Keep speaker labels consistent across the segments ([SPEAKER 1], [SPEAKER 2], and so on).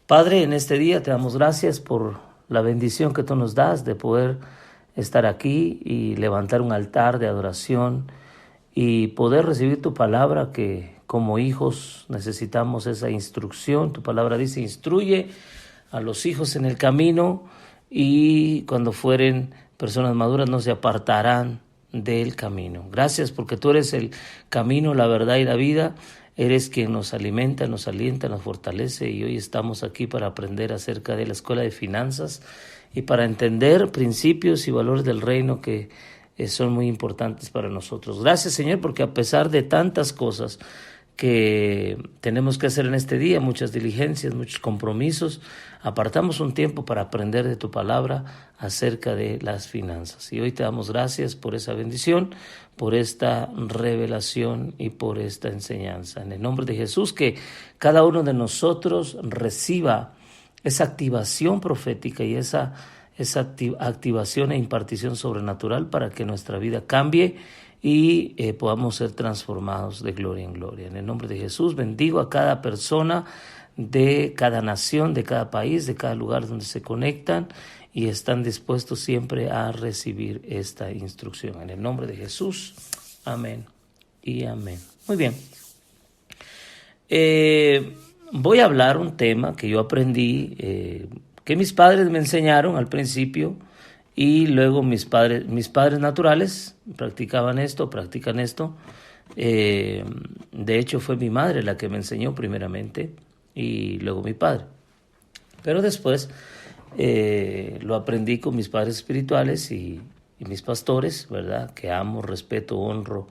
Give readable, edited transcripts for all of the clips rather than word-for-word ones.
[SPEAKER 1] Padre, en este día te damos gracias por la bendición que tú nos das de poder estar aquí y levantar un altar de adoración y poder recibir tu palabra, que como hijos necesitamos esa instrucción. Tu palabra dice: instruye a los hijos en el camino, y cuando fueren personas maduras no se apartarán del camino. Gracias porque tú eres el camino, la verdad y la vida. Eres quien nos alimenta, nos alienta, nos fortalece, y hoy estamos aquí para aprender acerca de la escuela de finanzas y para entender principios y valores del reino que son muy importantes para nosotros. Gracias, Señor, porque a pesar de tantas cosas que tenemos que hacer en este día, muchas diligencias, muchos compromisos, apartamos un tiempo para aprender de tu palabra acerca de las finanzas. Y hoy te damos gracias por esa bendición, por esta revelación y por esta enseñanza. En el nombre de Jesús, que cada uno de nosotros reciba esa activación profética y esa activación e impartición sobrenatural para que nuestra vida cambie y podamos ser transformados de gloria en gloria. En el nombre de Jesús bendigo a cada persona de cada nación, de cada país, de cada lugar donde se conectan y están dispuestos siempre a recibir esta instrucción. En el nombre de Jesús, amén y amén. Muy bien. Voy a hablar un tema que yo aprendí, que mis padres me enseñaron al principio, y luego mis padres naturales practican esto. De hecho, fue mi madre la que me enseñó primeramente y luego mi padre. Pero después lo aprendí con mis padres espirituales y mis pastores, ¿verdad? Que amo, respeto, honro,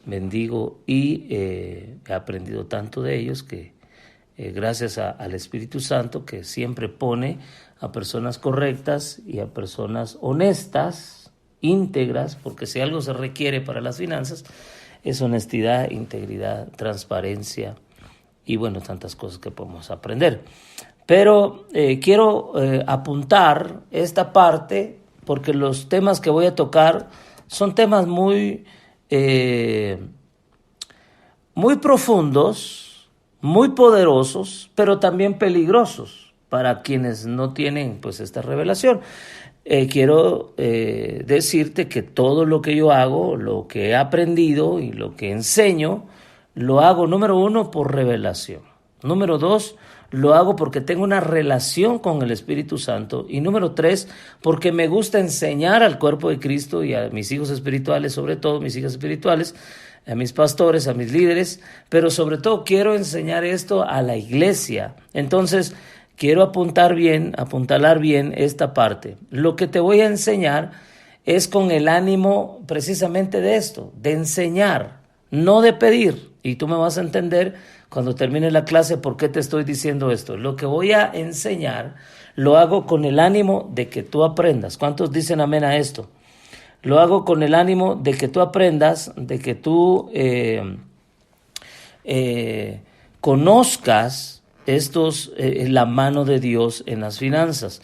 [SPEAKER 1] bendigo, y he aprendido tanto de ellos que gracias al Espíritu Santo, que siempre pone a personas correctas y a personas honestas, íntegras, porque si algo se requiere para las finanzas es honestidad, integridad, transparencia y bueno, tantas cosas que podemos aprender. Pero quiero apuntar esta parte porque los temas que voy a tocar son temas muy profundos, muy poderosos, pero también peligrosos para quienes no tienen pues esta revelación. Quiero decirte que todo lo que yo hago, lo que he aprendido y lo que enseño, lo hago, número 1, por revelación. Número 2, lo hago porque tengo una relación con el Espíritu Santo. Y número 3, porque me gusta enseñar al cuerpo de Cristo y a mis hijos espirituales, sobre todo mis hijas espirituales, a mis pastores, a mis líderes, pero sobre todo quiero enseñar esto a la iglesia. Entonces, quiero apuntalar bien esta parte. Lo que te voy a enseñar es con el ánimo precisamente de esto, de enseñar, no de pedir. Y tú me vas a entender cuando termine la clase por qué te estoy diciendo esto. Lo que voy a enseñar lo hago con el ánimo de que tú aprendas. ¿Cuántos dicen amén a esto? Lo hago con el ánimo de que tú aprendas, de que tú conozcas la mano de Dios en las finanzas.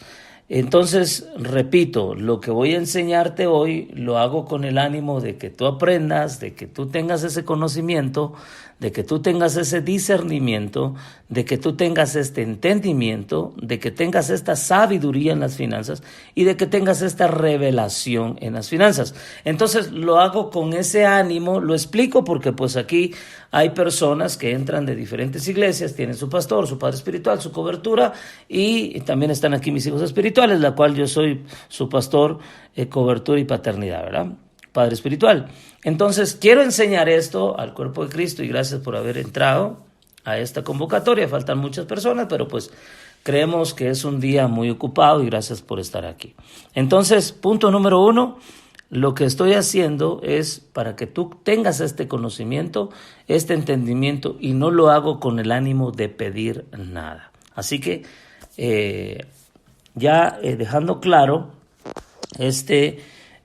[SPEAKER 1] Entonces, repito, lo que voy a enseñarte hoy lo hago con el ánimo de que tú aprendas, de que tú tengas ese conocimiento, de que tú tengas ese discernimiento, de que tú tengas este entendimiento, de que tengas esta sabiduría en las finanzas y de que tengas esta revelación en las finanzas. Entonces lo hago con ese ánimo, lo explico porque pues aquí hay personas que entran de diferentes iglesias, tienen su pastor, su padre espiritual, su cobertura, y también están aquí mis hijos espirituales, la cual yo soy su pastor, cobertura y paternidad, ¿verdad? Padre espiritual. Entonces, quiero enseñar esto al cuerpo de Cristo y gracias por haber entrado a esta convocatoria. Faltan muchas personas, pero pues creemos que es un día muy ocupado y gracias por estar aquí. Entonces, punto número 1, lo que estoy haciendo es para que tú tengas este conocimiento, este entendimiento, y no lo hago con el ánimo de pedir nada. Así que, dejando claro este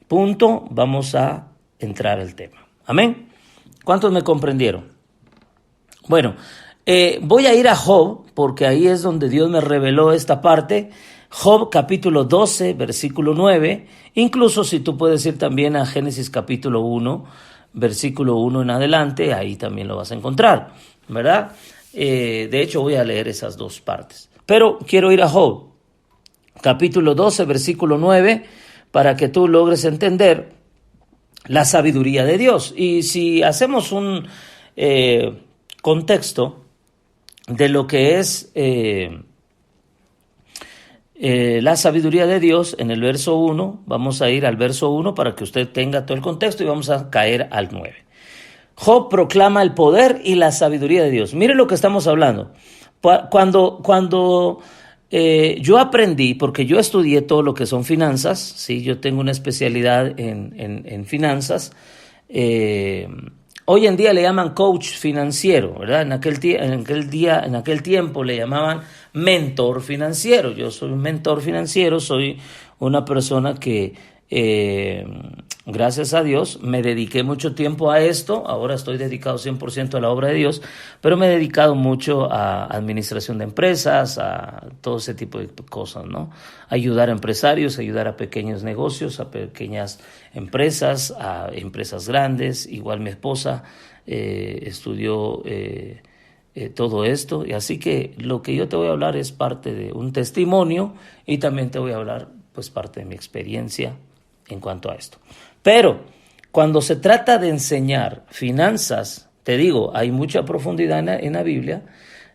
[SPEAKER 1] punto, vamos a entrar al tema. Amén. ¿Cuántos me comprendieron? Bueno, voy a ir a Job, porque ahí es donde Dios me reveló esta parte. Job capítulo 12, versículo 9. Incluso si tú puedes ir también a Génesis capítulo 1, versículo 1 en adelante, ahí también lo vas a encontrar, ¿verdad? De hecho, voy a leer esas dos partes. Pero quiero ir a Job, capítulo 12, versículo 9, para que tú logres entender la sabiduría de Dios. Y si hacemos un contexto de lo que es la sabiduría de Dios, en el verso 1, vamos a ir al verso 1 para que usted tenga todo el contexto y vamos a caer al 9. Job proclama el poder y la sabiduría de Dios. Mire lo que estamos hablando. Cuando yo aprendí, porque yo estudié todo lo que son finanzas, ¿sí? Yo tengo una especialidad en finanzas. Hoy en día le llaman coach financiero, ¿verdad? En aquel tiempo le llamaban mentor financiero. Yo soy un mentor financiero, soy una persona que gracias a Dios me dediqué mucho tiempo a esto. Ahora estoy dedicado 100% a la obra de Dios, pero me he dedicado mucho a administración de empresas, a todo ese tipo de cosas, ¿no? Ayudar a empresarios, ayudar a pequeños negocios, a pequeñas empresas, a empresas grandes. Igual mi esposa estudió todo esto, y así que lo que yo te voy a hablar es parte de un testimonio y también te voy a hablar pues parte de mi experiencia en cuanto a esto. Pero cuando se trata de enseñar finanzas, te digo, hay mucha profundidad en la Biblia,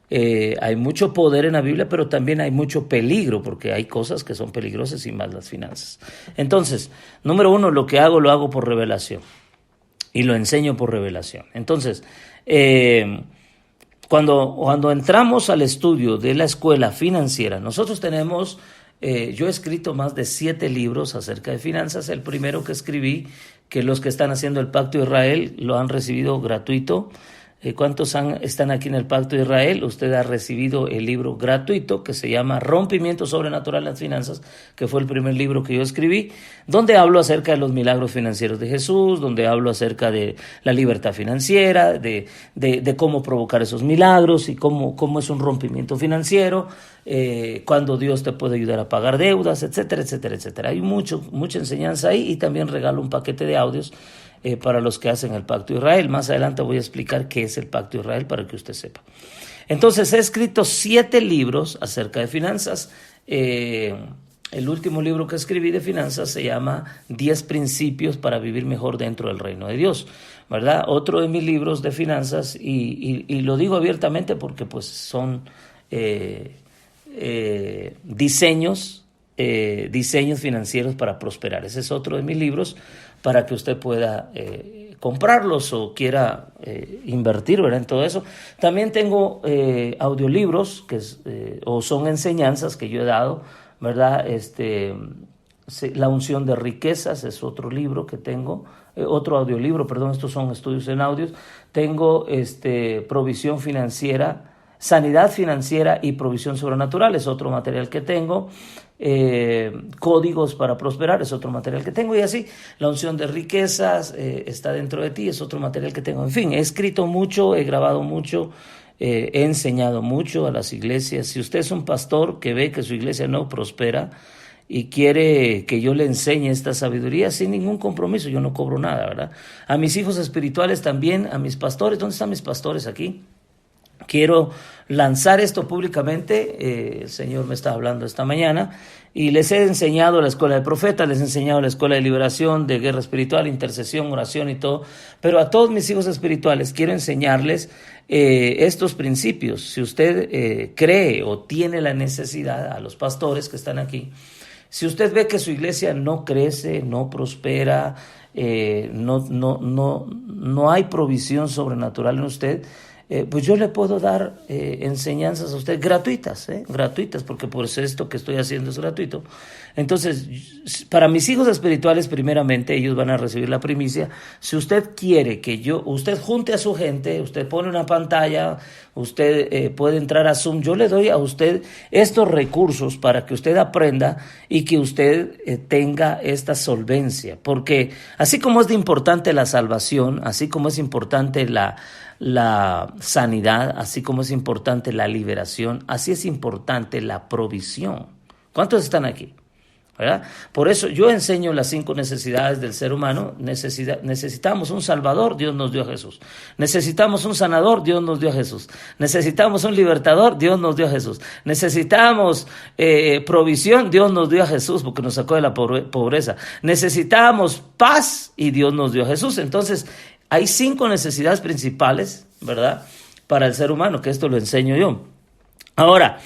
[SPEAKER 1] hay mucho poder en la Biblia, pero también hay mucho peligro, porque hay cosas que son peligrosas y más las finanzas. Entonces, número uno, lo hago por revelación y lo enseño por revelación. Entonces, cuando entramos al estudio de la escuela financiera, nosotros tenemos... yo he escrito más de 7 libros acerca de finanzas. El primero que escribí, que los que están haciendo el Pacto de Israel lo han recibido gratuito. ¿Cuántos están aquí en el Pacto de Israel? Usted ha recibido el libro gratuito que se llama Rompimiento Sobrenatural en las Finanzas, que fue el primer libro que yo escribí, donde hablo acerca de los milagros financieros de Jesús, donde hablo acerca de la libertad financiera, de cómo provocar esos milagros y cómo es un rompimiento financiero, cuando Dios te puede ayudar a pagar deudas, etcétera, etcétera, etcétera. Hay mucha enseñanza ahí, y también regalo un paquete de audios para los que hacen el Pacto de Israel. Más adelante voy a explicar qué es el Pacto de Israel para que usted sepa. Entonces, he escrito 7 libros acerca de finanzas. El último libro que escribí de finanzas se llama 10 principios para vivir mejor dentro del reino de Dios, ¿verdad? Otro de mis libros de finanzas, y lo digo abiertamente porque pues son diseños financieros para prosperar. Ese es otro de mis libros para que usted pueda comprarlos o quiera invertir, ¿verdad?, en todo eso. También tengo audiolibros o son enseñanzas que yo he dado, ¿verdad? La unción de riquezas es otro libro que tengo, otro audiolibro, perdón, estos son estudios en audios. Tengo provisión financiera, sanidad financiera y provisión sobrenatural, es otro material que tengo. Códigos para prosperar es otro material que tengo, y así la unción de riquezas está dentro de ti, es otro material que tengo. En fin, he escrito mucho, he grabado mucho, he enseñado mucho a las iglesias. Si usted es un pastor que ve que su iglesia no prospera y quiere que yo le enseñe esta sabiduría sin ningún compromiso, yo no cobro nada, ¿verdad? A mis hijos espirituales también, a mis pastores. ¿Dónde están mis pastores aquí? Quiero lanzar esto públicamente. El Señor me está hablando esta mañana, y les he enseñado la escuela de profetas, les he enseñado la escuela de liberación, de guerra espiritual, intercesión, oración y todo. Pero a todos mis hijos espirituales quiero enseñarles estos principios. Si usted cree o tiene la necesidad, a los pastores que están aquí, si usted ve que su iglesia no crece, no prospera, no hay provisión sobrenatural en usted, pues yo le puedo dar enseñanzas a usted gratuitas, porque por eso esto que estoy haciendo es gratuito. Entonces, para mis hijos espirituales, primeramente, ellos van a recibir la primicia. Si usted quiere que usted junte a su gente, usted pone una pantalla, usted puede entrar a Zoom, yo le doy a usted estos recursos para que usted aprenda y que usted tenga esta solvencia. Porque así como es de importante la salvación, así como es importante la sanidad, así como es importante la liberación, así es importante la provisión. ¿Cuántos están aquí? ¿verdad? Por eso yo enseño las 5 necesidades del ser humano. Necesitamos un Salvador, Dios nos dio a Jesús. Necesitamos un sanador, Dios nos dio a Jesús. Necesitamos un libertador, Dios nos dio a Jesús. Necesitamos provisión, Dios nos dio a Jesús porque nos sacó de la pobreza. Necesitamos paz y Dios nos dio a Jesús. Entonces, hay 5 necesidades principales, ¿verdad?, para el ser humano, que esto lo enseño yo. Ahora,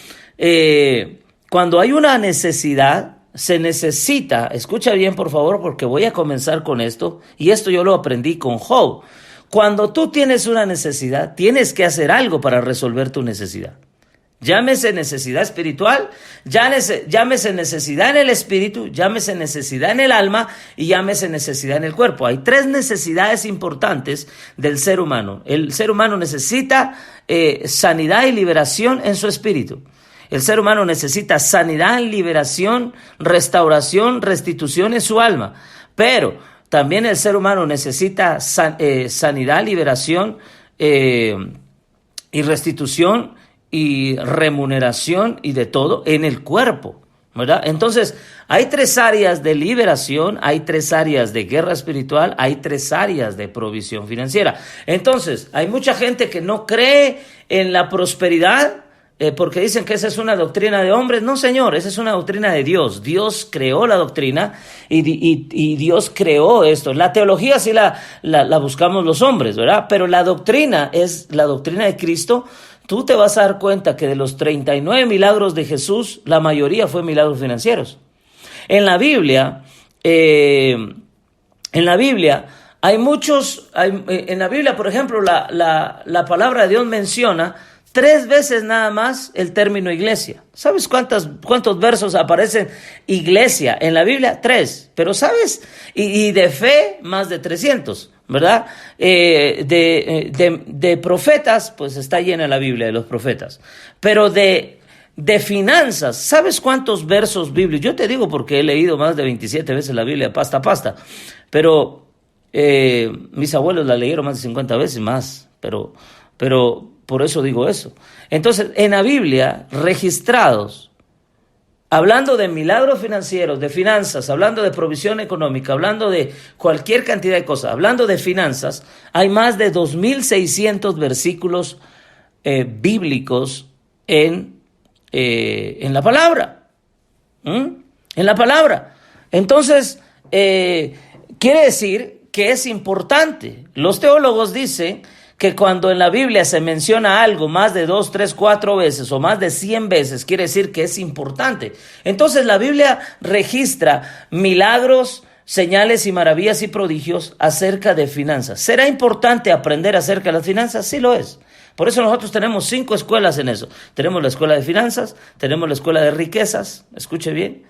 [SPEAKER 1] cuando hay una necesidad, se necesita, escucha bien por favor, porque voy a comenzar con esto, y esto yo lo aprendí con Job. Cuando tú tienes una necesidad, tienes que hacer algo para resolver tu necesidad. Llámese necesidad espiritual, llámese necesidad en el espíritu, llámese necesidad en el alma y llámese necesidad en el cuerpo. Hay 3 necesidades importantes del ser humano. El ser humano necesita sanidad y liberación en su espíritu. El ser humano necesita sanidad, liberación, restauración, restitución en su alma. Pero también el ser humano necesita sanidad, liberación y restitución y remuneración y de todo en el cuerpo, ¿verdad? Entonces, hay 3 áreas de liberación, hay 3 áreas de guerra espiritual, hay 3 áreas de provisión financiera. Entonces, hay mucha gente que no cree en la prosperidad, porque dicen que esa es una doctrina de hombres. No, señor, esa es una doctrina de Dios. Dios creó la doctrina y Dios creó esto. La teología sí la buscamos los hombres, ¿verdad? Pero la doctrina es la doctrina de Cristo. Tú te vas a dar cuenta que de los 39 milagros de Jesús, la mayoría fue milagros financieros. En la Biblia hay muchos, en la Biblia, por ejemplo, la palabra de Dios menciona 3 veces nada más el término iglesia. ¿Sabes cuántos versos aparecen iglesia en la Biblia? 3. Pero ¿sabes? Y de fe, más de 300, ¿verdad? De profetas, pues está llena la Biblia de los profetas. Pero de finanzas, ¿sabes cuántos versos bíblicos? Yo te digo porque he leído más de 27 veces la Biblia, pasta a pasta. Pero mis abuelos la leyeron más de 50 veces más. Pero por eso digo eso. Entonces, en la Biblia, registrados, hablando de milagros financieros, de finanzas, hablando de provisión económica, hablando de cualquier cantidad de cosas, hablando de finanzas, hay más de 2.600 versículos bíblicos en la palabra. En la palabra. Entonces, quiere decir que es importante. Los teólogos dicen que cuando en la Biblia se menciona algo más de 2, 3, 4 veces o más de 100 veces, quiere decir que es importante. Entonces la Biblia registra milagros, señales y maravillas y prodigios acerca de finanzas. ¿Será importante aprender acerca de las finanzas? Sí lo es. Por eso nosotros tenemos 5 escuelas en eso. Tenemos la escuela de finanzas, tenemos la escuela de riquezas, escuche bien,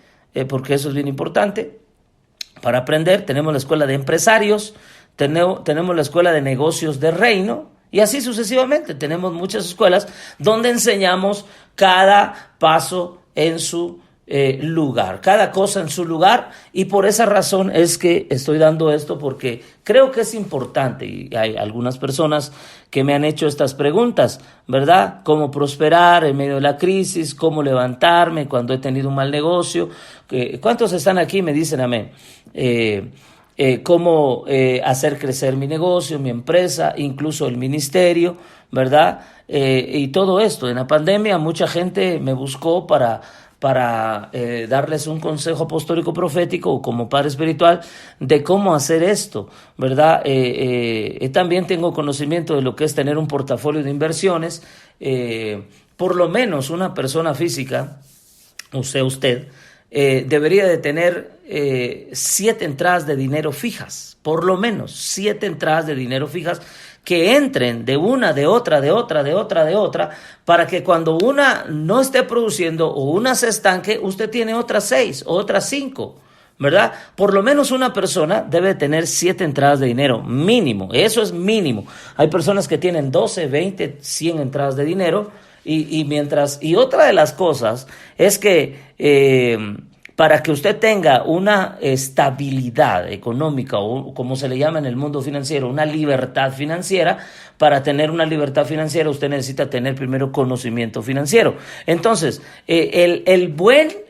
[SPEAKER 1] porque eso es bien importante para aprender. Tenemos la escuela de empresarios, tenemos la escuela de negocios de reino y así sucesivamente. Tenemos muchas escuelas donde enseñamos cada paso en su lugar, cada cosa en su lugar, y por esa razón es que estoy dando esto, porque creo que es importante y hay algunas personas que me han hecho estas preguntas, ¿verdad? ¿Cómo prosperar en medio de la crisis? ¿Cómo levantarme cuando he tenido un mal negocio? ¿Cuántos están aquí? Me dicen amén. Cómo hacer crecer mi negocio, mi empresa, incluso el ministerio, ¿verdad? Y todo esto. En la pandemia mucha gente me buscó para darles un consejo apostólico profético como padre espiritual de cómo hacer esto, ¿verdad? También tengo conocimiento de lo que es tener un portafolio de inversiones. Por lo menos una persona física, o sea usted, debería de tener 7 entradas de dinero fijas, por lo menos 7 entradas de dinero fijas que entren de una, de otra, para que cuando una no esté produciendo o una se estanque, usted tiene otras 6 o otras 5, ¿verdad? Por lo menos una persona debe tener 7 entradas de dinero, mínimo, eso es mínimo. Hay personas que tienen 12, 20, 100 entradas de dinero y otra de las cosas es que para que usted tenga una estabilidad económica, o como se le llama en el mundo financiero, una libertad financiera. Para tener una libertad financiera usted necesita tener primero conocimiento financiero. Entonces,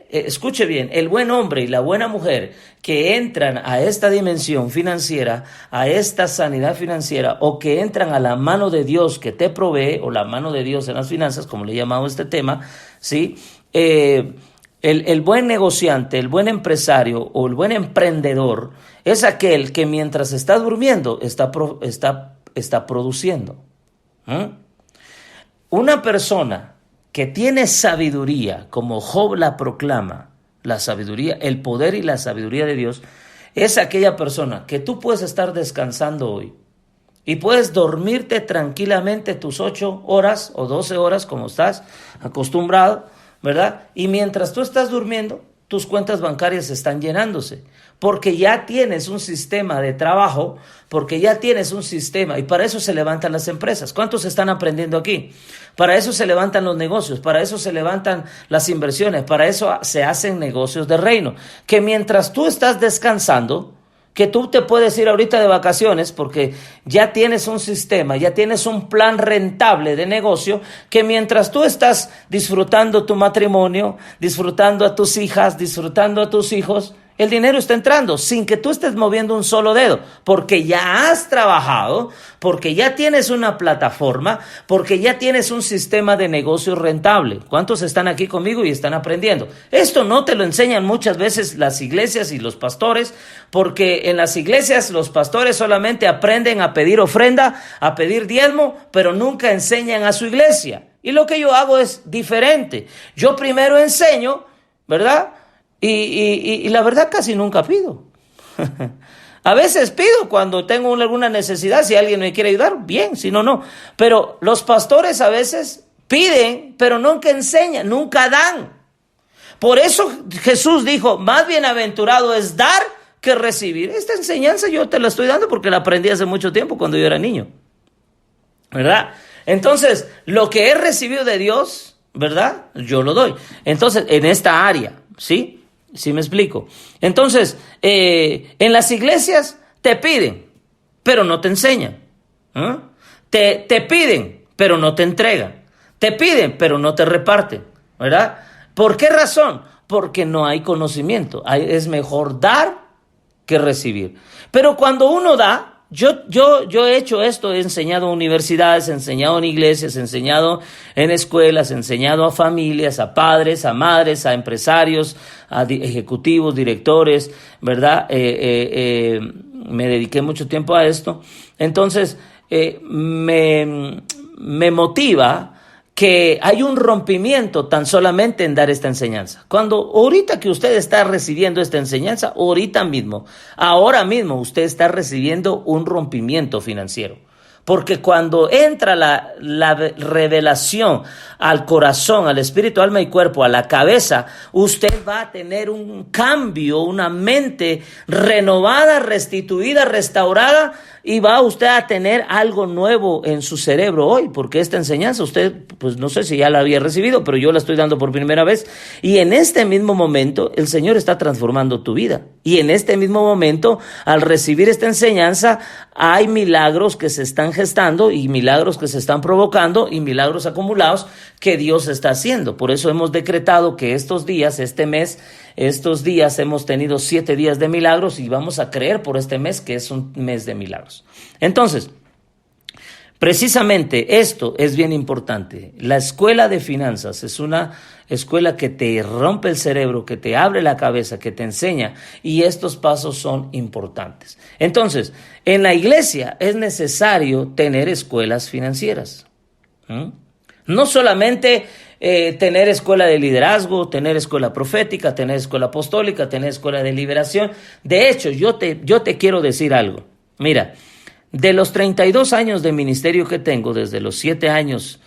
[SPEAKER 1] escuche bien, el buen hombre y la buena mujer que entran a esta dimensión financiera, a esta sanidad financiera, o que entran a la mano de Dios que te provee, o la mano de Dios en las finanzas, como le he llamado este tema, ¿sí? El buen negociante, el buen empresario o el buen emprendedor es aquel que mientras está durmiendo está produciendo. Una persona que tiene sabiduría, como Job la proclama, la sabiduría, el poder y la sabiduría de Dios, es aquella persona que tú puedes estar descansando hoy y puedes dormirte tranquilamente tus 8 horas o 12 horas como estás acostumbrado, ¿verdad? Y mientras tú estás durmiendo, tus cuentas bancarias están llenándose, porque ya tienes un sistema de trabajo, porque ya tienes un sistema, y para eso se levantan las empresas. ¿Cuántos están aprendiendo aquí? Para eso se levantan los negocios, para eso se levantan las inversiones, para eso se hacen negocios de reino, que mientras tú estás descansando, que tú te puedes ir ahorita de vacaciones porque ya tienes un sistema, ya tienes un plan rentable de negocio, que mientras tú estás disfrutando tu matrimonio, disfrutando a tus hijas, disfrutando a tus hijos, el dinero está entrando sin que tú estés moviendo un solo dedo, porque ya has trabajado, porque ya tienes una plataforma, porque ya tienes un sistema de negocio rentable. ¿Cuántos están aquí conmigo y están aprendiendo? Esto no te lo enseñan muchas veces las iglesias y los pastores, porque en las iglesias los pastores solamente aprenden a pedir ofrenda, a pedir diezmo, pero nunca enseñan a su iglesia. Y lo que yo hago es diferente. Yo primero enseño, ¿verdad? Y la verdad casi nunca pido. A veces pido cuando tengo alguna necesidad, si alguien me quiere ayudar, bien, si no, no. Pero los pastores a veces piden, pero nunca enseñan, nunca dan. Por eso Jesús dijo, más bienaventurado es dar que recibir. Esta enseñanza yo te la estoy dando porque la aprendí hace mucho tiempo cuando yo era niño, ¿verdad? Entonces, lo que he recibido de Dios, ¿verdad? Yo lo doy. Entonces, en esta área, ¿sí? ¿Sí me explico? Entonces, en las iglesias te piden, pero no te enseñan. Te piden, pero no te entregan. Te piden, pero no te reparten, ¿verdad? ¿Por qué razón? Porque no hay conocimiento. Es mejor dar que recibir. Pero cuando uno da, yo he hecho esto, he enseñado a universidades, he enseñado en iglesias, he enseñado en escuelas, he enseñado a familias, a padres, a madres, a empresarios, a ejecutivos, directores, ¿verdad? Me dediqué mucho tiempo a esto. Entonces, me motiva que hay un rompimiento tan solamente en dar esta enseñanza. Cuando ahorita que usted está recibiendo esta enseñanza, ahora mismo usted está recibiendo un rompimiento financiero. Porque cuando entra la revelación al corazón, al espíritu, alma y cuerpo, a la cabeza, usted va a tener un cambio, una mente renovada, restituida, restaurada, y va usted a tener algo nuevo en su cerebro hoy, porque esta enseñanza usted, pues no sé si ya la había recibido, pero yo la estoy dando por primera vez, y en este mismo momento el Señor está transformando tu vida, y en este mismo momento, al recibir esta enseñanza, hay milagros que se están gestando, y milagros que se están provocando, y milagros acumulados que Dios está haciendo. Por eso hemos decretado que estos días, estos días hemos tenido 7 días de milagros, y vamos a creer por este mes que es un mes de milagros. Entonces, precisamente esto es bien importante. La escuela de finanzas es una escuela que te rompe el cerebro, que te abre la cabeza, que te enseña, y estos pasos son importantes. Entonces, en la iglesia es necesario tener escuelas financieras. No solamente tener escuela de liderazgo, tener escuela profética, tener escuela apostólica, tener escuela de liberación. De hecho, yo te quiero decir algo. Mira, de los 32 años de ministerio que tengo, desde los 7 años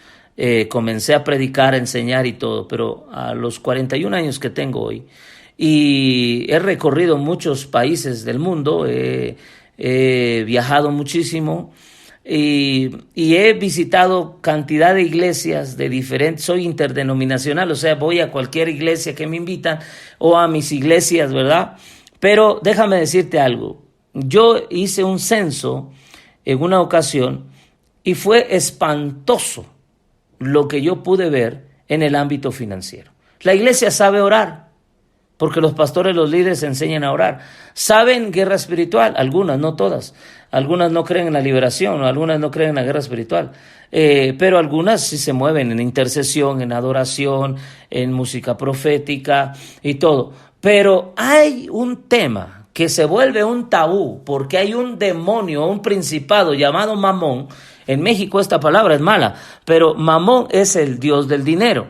[SPEAKER 1] comencé a predicar, a enseñar y todo, pero a los 41 años que tengo hoy, y he recorrido muchos países del mundo, he viajado muchísimo, y he visitado cantidad de iglesias de diferentes, soy interdenominacional, o sea, voy a cualquier iglesia que me invitan o a mis iglesias, ¿verdad? Pero déjame decirte algo, yo hice un censo en una ocasión y fue espantoso lo que yo pude ver en el ámbito financiero. La iglesia sabe orar, porque los pastores, los líderes enseñan a orar. Saben guerra espiritual, algunas, no todas. Algunas no creen en la liberación, algunas no creen en la guerra espiritual. Pero algunas sí se mueven en intercesión, en adoración, en música profética y todo. Pero hay un tema que se vuelve un tabú, porque hay un demonio, un principado llamado Mamón. En México esta palabra es mala, pero Mamón es el dios del dinero.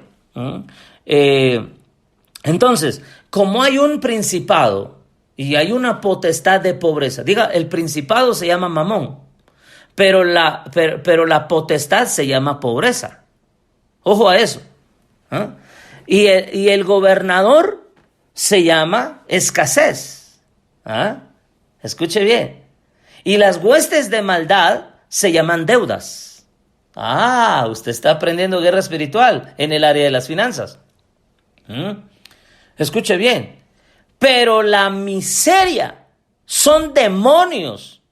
[SPEAKER 1] Entonces, como hay un principado y hay una potestad de pobreza, diga, el principado se llama Mamón, pero la potestad se llama pobreza. Ojo a eso. Y el gobernador se llama escasez. Escuche bien. Y las huestes de maldad se llaman deudas. Usted está aprendiendo guerra espiritual en el área de las finanzas. Escuche bien, pero la miseria son demonios,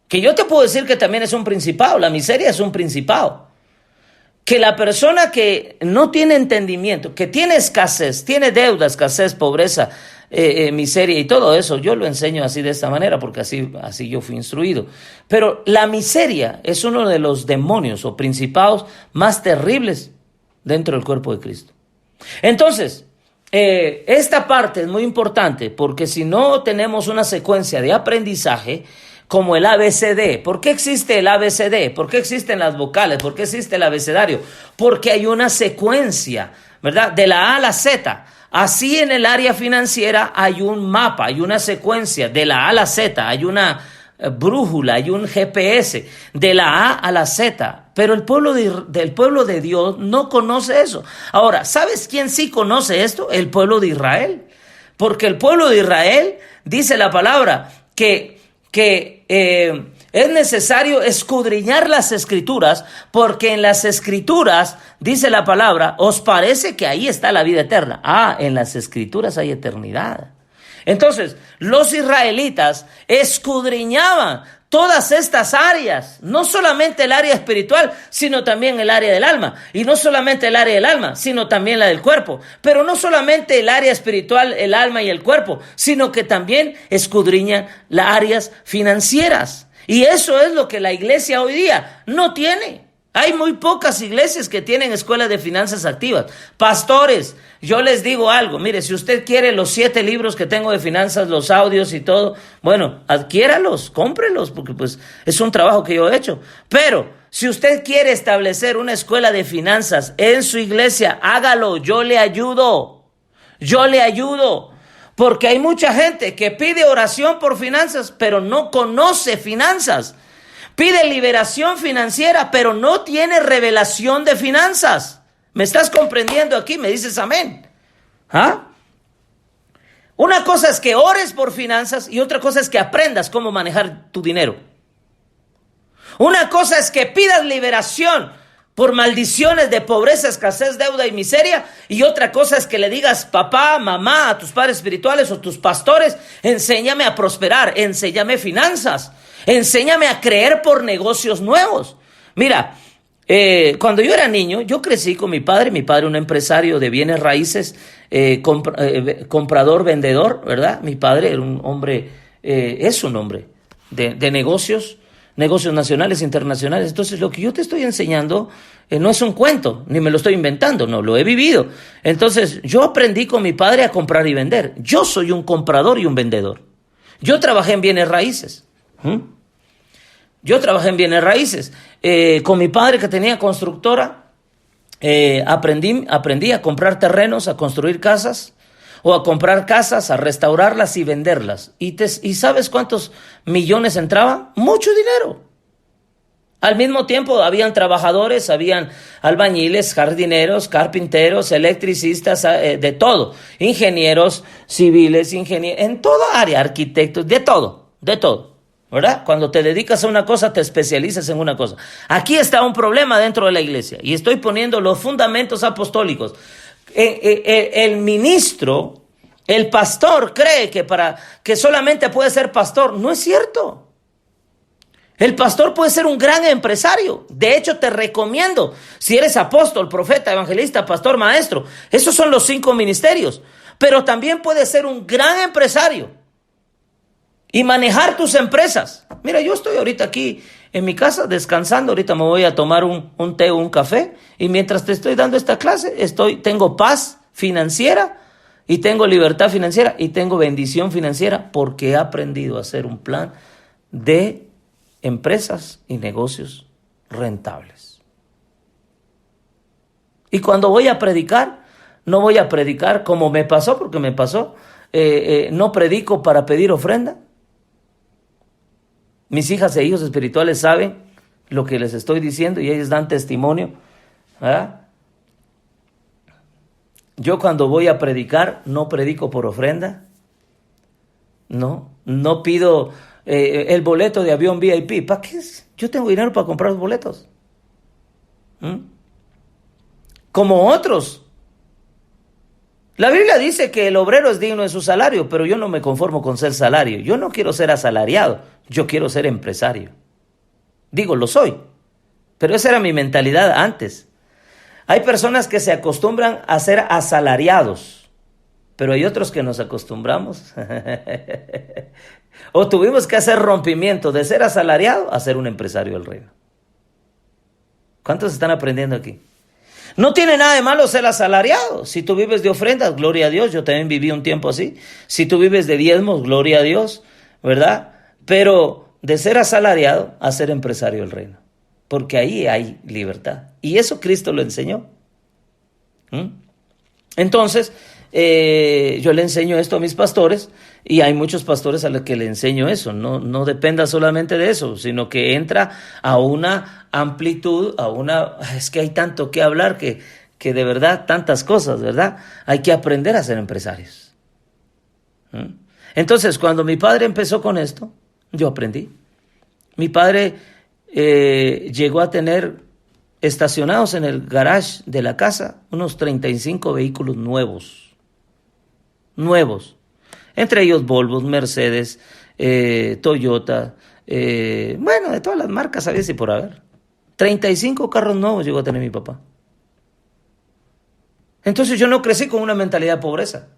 [SPEAKER 1] que yo te puedo decir que también es un principado, la miseria es un principado, que la persona que no tiene entendimiento, que tiene escasez, tiene deuda, escasez, pobreza, miseria y todo eso, yo lo enseño así de esta manera porque así yo fui instruido, pero la miseria es uno de los demonios o principados más terribles dentro del cuerpo de Cristo. Entonces, esta parte es muy importante porque si no tenemos una secuencia de aprendizaje como el ABCD, ¿por qué existe el ABCD? ¿Por qué existen las vocales? ¿Por qué existe el abecedario? Porque hay una secuencia, ¿verdad? De la A a la Z. Así en el área financiera hay un mapa, hay una secuencia de la A a la Z, hay una brújula, hay un GPS de la A a la Z. Pero el pueblo de Dios no conoce eso. Ahora, ¿sabes quién sí conoce esto? El pueblo de Israel. Porque el pueblo de Israel, dice la palabra, que es necesario escudriñar las escrituras, porque en las escrituras, dice la palabra, os parece que ahí está la vida eterna. En las escrituras hay eternidad. Entonces, los israelitas escudriñaban todas estas áreas, no solamente el área espiritual, sino también el área del alma, y no solamente el área del alma, sino también la del cuerpo, pero no solamente el área espiritual, el alma y el cuerpo, sino que también escudriñan las áreas financieras, y eso es lo que la iglesia hoy día no tiene. Hay muy pocas iglesias que tienen escuelas de finanzas activas. Pastores, yo les digo algo, mire, si usted quiere los 7 libros que tengo de finanzas, los audios y todo, bueno, adquiéralos, cómprelos, porque pues es un trabajo que yo he hecho. Pero si usted quiere establecer una escuela de finanzas en su iglesia, hágalo, yo le ayudo, porque hay mucha gente que pide oración por finanzas, pero no conoce finanzas. Pide liberación financiera, pero no tiene revelación de finanzas. ¿Me estás comprendiendo aquí? Me dices amén. Una cosa es que ores por finanzas y otra cosa es que aprendas cómo manejar tu dinero. Una cosa es que pidas liberación por maldiciones de pobreza, escasez, deuda y miseria, y otra cosa es que le digas, papá, mamá, a tus padres espirituales o tus pastores, enséñame a prosperar, enséñame finanzas, enséñame a creer por negocios nuevos. Mira, cuando yo era niño, yo crecí con mi padre un empresario de bienes raíces, comprador, vendedor, ¿verdad? Mi padre era un hombre, es un hombre de negocios nacionales, internacionales. Entonces, lo que yo te estoy enseñando no es un cuento, ni me lo estoy inventando, no, lo he vivido. Entonces, yo aprendí con mi padre a comprar y vender. Yo soy un comprador y un vendedor. Yo trabajé en bienes raíces. Con mi padre, que tenía constructora, aprendí a comprar terrenos, a construir casas, o a comprar casas, a restaurarlas y venderlas. ¿Y sabes cuántos millones entraban? Mucho dinero. Al mismo tiempo habían trabajadores, habían albañiles, jardineros, carpinteros, electricistas, de todo. Ingenieros civiles, en toda área, arquitectos, de todo. ¿verdad? Cuando te dedicas a una cosa, te especializas en una cosa. Aquí está un problema dentro de la iglesia y estoy poniendo los fundamentos apostólicos. El ministro, el pastor cree que solamente puede ser pastor. No es cierto. El pastor puede ser un gran empresario. De hecho, te recomiendo, si eres apóstol, profeta, evangelista, pastor, maestro, esos son los 5 ministerios. Pero también puedes ser un gran empresario y manejar tus empresas. Mira, yo estoy ahorita aquí en mi casa descansando. Ahorita me voy a tomar un té o un café. Y mientras te estoy dando esta clase, tengo paz financiera y tengo libertad financiera y tengo bendición financiera porque he aprendido a hacer un plan de empresas y negocios rentables. Y cuando voy a predicar, no voy a predicar como me pasó, porque me pasó. No predico para pedir ofrenda. Mis hijas e hijos espirituales saben lo que les estoy diciendo y ellos dan testimonio. ¿Verdad? Yo cuando voy a predicar, no predico por ofrenda. No pido el boleto de avión VIP. ¿Para qué? Yo tengo dinero para comprar los boletos. Como otros. La Biblia dice que el obrero es digno de su salario, pero yo no me conformo con ser salario. Yo no quiero ser asalariado, yo quiero ser empresario. Digo, lo soy, pero esa era mi mentalidad antes. Hay personas que se acostumbran a ser asalariados, pero hay otros que nos acostumbramos. O tuvimos que hacer rompimiento de ser asalariado a ser un empresario del reino. ¿Cuántos están aprendiendo aquí? No tiene nada de malo ser asalariado. Si tú vives de ofrendas, gloria a Dios. Yo también viví un tiempo así. Si tú vives de diezmos, gloria a Dios, ¿verdad? Pero de ser asalariado a ser empresario del reino. Porque ahí hay libertad. Y eso Cristo lo enseñó. Entonces, yo le enseño esto a mis pastores y hay muchos pastores a los que le enseño eso. No dependa solamente de eso, sino que entra a una amplitud, es que hay tanto que hablar que de verdad, tantas cosas, ¿verdad? Hay que aprender a ser empresarios. Entonces, cuando mi padre empezó con esto, yo aprendí. Mi padre llegó a tener estacionados en el garage de la casa unos 35 vehículos nuevos, entre ellos Volvo, Mercedes, Toyota, de todas las marcas había y por haber. 35 carros nuevos llegó a tener mi papá. Entonces yo no crecí con una mentalidad de pobreza.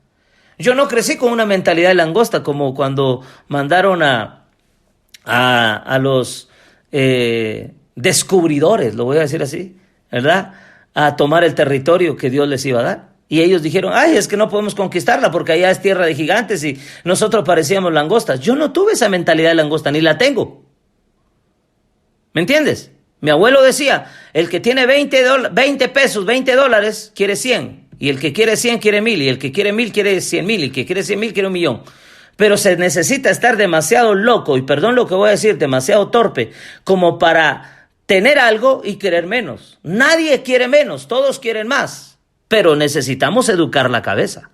[SPEAKER 1] Yo no crecí con una mentalidad de langosta, como cuando mandaron a los descubridores, lo voy a decir así, ¿verdad? A tomar el territorio que Dios les iba a dar. Y ellos dijeron, es que no podemos conquistarla porque allá es tierra de gigantes y nosotros parecíamos langostas. Yo no tuve esa mentalidad de langosta, ni la tengo. ¿Me entiendes? Mi abuelo decía, el que tiene 20 pesos, $20, quiere 100. Y el que quiere 100 quiere 1000. Y el que quiere 1000 quiere 100,000. Y el que quiere 100,000 quiere 1,000,000. Pero se necesita estar demasiado loco, y perdón lo que voy a decir, demasiado torpe, como para tener algo y querer menos. Nadie quiere menos, todos quieren más. Pero necesitamos educar la cabeza.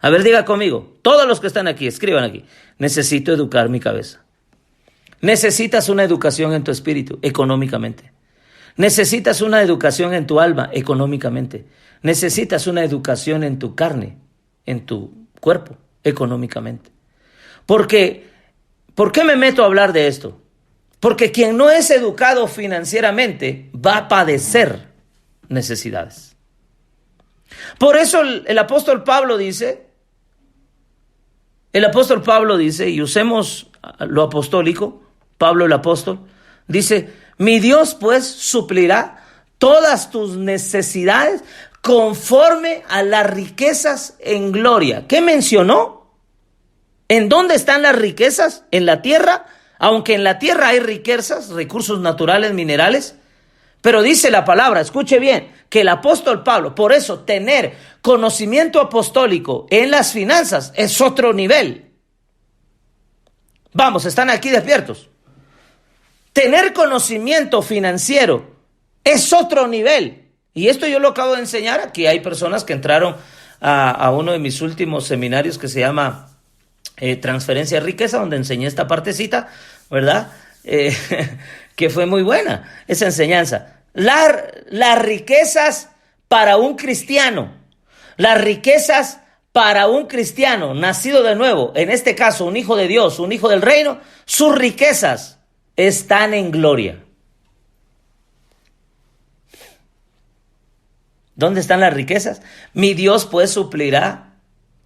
[SPEAKER 1] A ver, diga conmigo, todos los que están aquí, escriban aquí, necesito educar mi cabeza. Necesitas una educación en tu espíritu, económicamente. Necesitas una educación en tu alma, económicamente. Necesitas una educación en tu carne, en tu cuerpo, económicamente. Porque, ¿por qué me meto a hablar de esto? Porque quien no es educado financieramente va a padecer necesidades. Por eso el apóstol Pablo dice, y usemos lo apostólico, Pablo el apóstol, dice, mi Dios pues suplirá todas tus necesidades conforme a las riquezas en gloria. ¿Qué mencionó? ¿En dónde están las riquezas? En la tierra, aunque en la tierra hay riquezas, recursos naturales, minerales, pero dice la palabra, escuche bien, que el apóstol Pablo, por eso tener conocimiento apostólico en las finanzas es otro nivel. Vamos, están aquí despiertos. Tener conocimiento financiero es otro nivel. Y esto yo lo acabo de enseñar. Aquí hay personas que entraron a uno de mis últimos seminarios que se llama Transferencia de Riqueza, donde enseñé esta partecita, ¿verdad? Que fue muy buena esa enseñanza. Las riquezas para un cristiano, las riquezas para un cristiano nacido de nuevo, en este caso un hijo de Dios, un hijo del reino, sus riquezas están en gloria. ¿Dónde están las riquezas? Mi Dios pues suplirá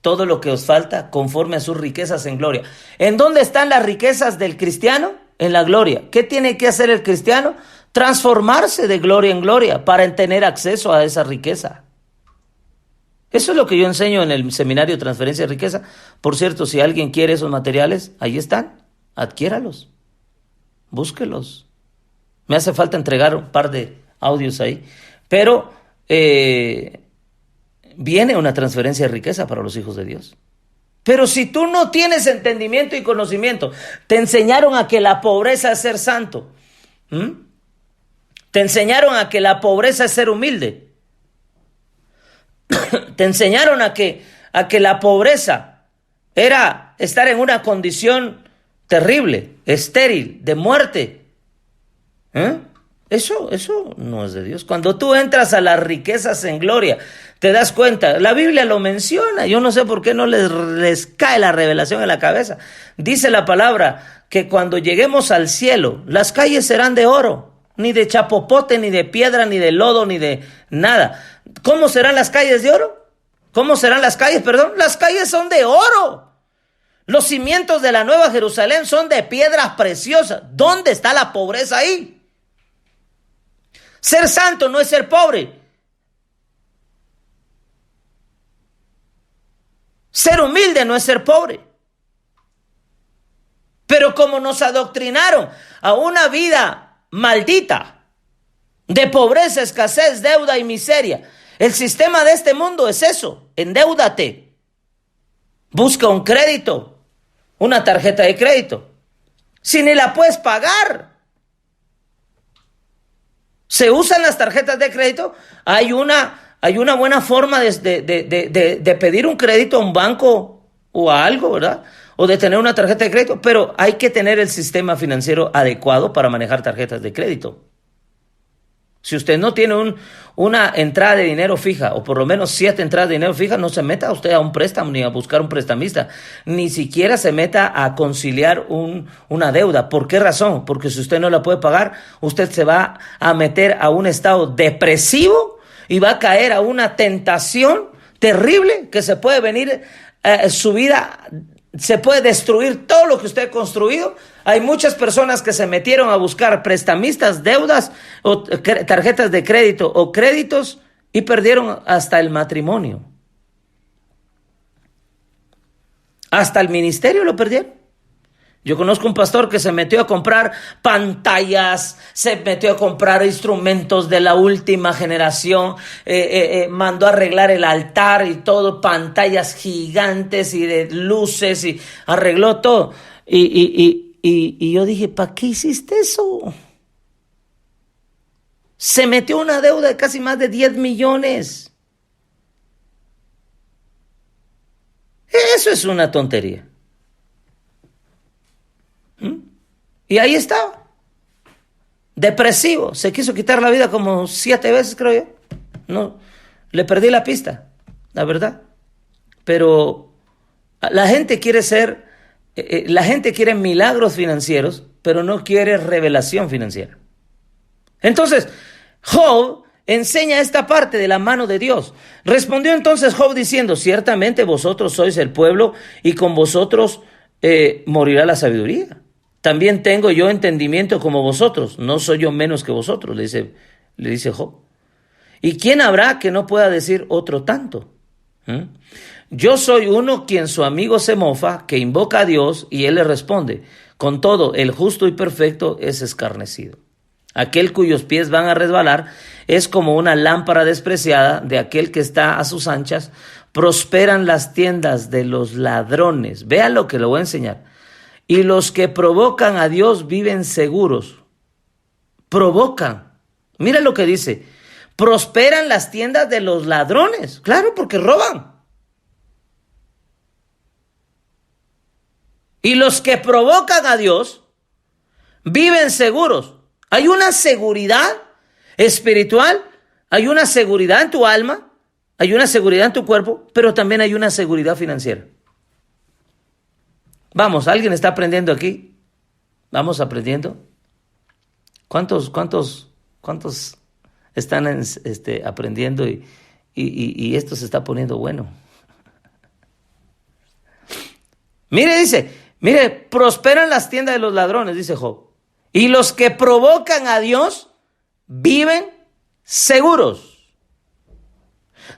[SPEAKER 1] todo lo que os falta conforme a sus riquezas en gloria. ¿En dónde están las riquezas del cristiano? En la gloria. ¿Qué tiene que hacer el cristiano? Transformarse de gloria en gloria para tener acceso a esa riqueza. Eso es lo que yo enseño en el seminario Transferencia de Riqueza. Por cierto, si alguien quiere esos materiales, ahí están. Adquiéralos. Búsquelos. Me hace falta entregar un par de audios ahí. Pero viene una transferencia de riqueza para los hijos de Dios. Pero si tú no tienes entendimiento y conocimiento, te enseñaron a que la pobreza es ser santo. Te enseñaron a que la pobreza es ser humilde. Te enseñaron a que la pobreza era estar en una condición terrible, estéril, de muerte. Eso no es de Dios. Cuando tú entras a las riquezas en gloria, te das cuenta. La Biblia lo menciona. Yo no sé por qué no les cae la revelación en la cabeza. Dice la palabra que cuando lleguemos al cielo, las calles serán de oro. Ni de chapopote, ni de piedra, ni de lodo, ni de nada. ¿Cómo serán las calles de oro? ¿Cómo serán las calles? Perdón, las calles son de oro. Los cimientos de la Nueva Jerusalén son de piedras preciosas. ¿Dónde está la pobreza ahí? Ser santo no es ser pobre. Ser humilde no es ser pobre. Pero como nos adoctrinaron a una vida maldita, de pobreza, escasez, deuda y miseria. El sistema de este mundo es eso, endeúdate. Busca un crédito, una tarjeta de crédito. Si ni la puedes pagar. Se usan las tarjetas de crédito, hay una buena forma de pedir un crédito a un banco o a algo, ¿verdad? O de tener una tarjeta de crédito, pero hay que tener el sistema financiero adecuado para manejar tarjetas de crédito. Si usted no tiene una entrada de dinero fija, o por lo menos 7 entradas de dinero fija, no se meta usted a un préstamo ni a buscar un prestamista. Ni siquiera se meta a conciliar una deuda. ¿Por qué razón? Porque si usted no la puede pagar, usted se va a meter a un estado depresivo y va a caer a una tentación terrible que se puede venir su vida. Se puede destruir todo lo que usted ha construido. Hay muchas personas que se metieron a buscar prestamistas, deudas o tarjetas de crédito o créditos y perdieron hasta el matrimonio. Hasta el ministerio lo perdieron. Yo conozco un pastor que se metió a comprar pantallas, se metió a comprar instrumentos de la última generación, mandó a arreglar el altar y todo, pantallas gigantes y de luces y arregló todo. Y yo dije, ¿para qué hiciste eso? Se metió una deuda de casi más de 10 millones. Eso es una tontería. Y ahí estaba, depresivo, se quiso quitar la vida como 7 veces, creo yo. No, le perdí la pista, la verdad. Pero la gente quiere la gente quiere milagros financieros, pero no quiere revelación financiera. Entonces, Job enseña esta parte de la mano de Dios. Respondió entonces Job diciendo, ciertamente vosotros sois el pueblo y con vosotros morirá la sabiduría. También tengo yo entendimiento como vosotros, no soy yo menos que vosotros, le dice Job. ¿Y quién habrá que no pueda decir otro tanto? Yo soy uno quien su amigo se mofa, que invoca a Dios y él le responde. Con todo, el justo y perfecto es escarnecido. Aquel cuyos pies van a resbalar es como una lámpara despreciada de aquel que está a sus anchas. Prosperan las tiendas de los ladrones. Vea lo que le voy a enseñar. Y los que provocan a Dios viven seguros. Provocan. Mira lo que dice. Prosperan las tiendas de los ladrones. Claro, porque roban. Y los que provocan a Dios viven seguros. Hay una seguridad espiritual, hay una seguridad en tu alma, hay una seguridad en tu cuerpo, pero también hay una seguridad financiera. Vamos, ¿alguien está aprendiendo aquí? ¿Vamos aprendiendo? ¿Cuántos están aprendiendo y esto se está poniendo bueno? Mire, prosperan las tiendas de los ladrones, dice Job. Y los que provocan a Dios viven seguros.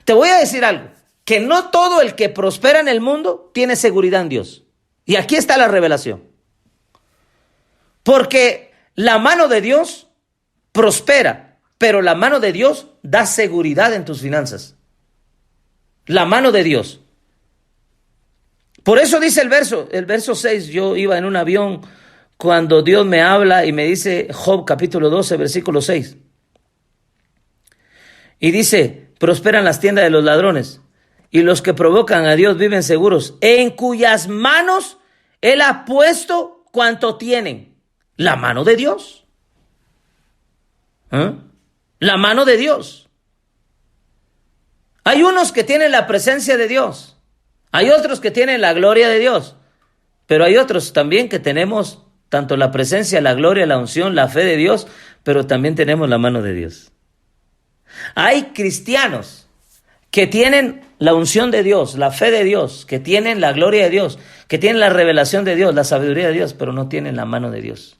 [SPEAKER 1] Te voy a decir algo, que no todo el que prospera en el mundo tiene seguridad en Dios. Y aquí está la revelación. Porque la mano de Dios prospera, pero la mano de Dios da seguridad en tus finanzas. La mano de Dios. Por eso dice el verso 6, yo iba en un avión cuando Dios me habla y me dice Job capítulo 12, versículo 6. Y dice, prosperan las tiendas de los ladrones y los que provocan a Dios viven seguros, en cuyas manos Él ha puesto cuanto tienen. La mano de Dios. La mano de Dios. Hay unos que tienen la presencia de Dios. Hay otros que tienen la gloria de Dios. Pero hay otros también que tenemos tanto la presencia, la gloria, la unción, la fe de Dios, pero también tenemos la mano de Dios. Hay cristianos que tienen la unción de Dios, la fe de Dios, que tienen la gloria de Dios, que tienen la revelación de Dios, la sabiduría de Dios, pero no tienen la mano de Dios.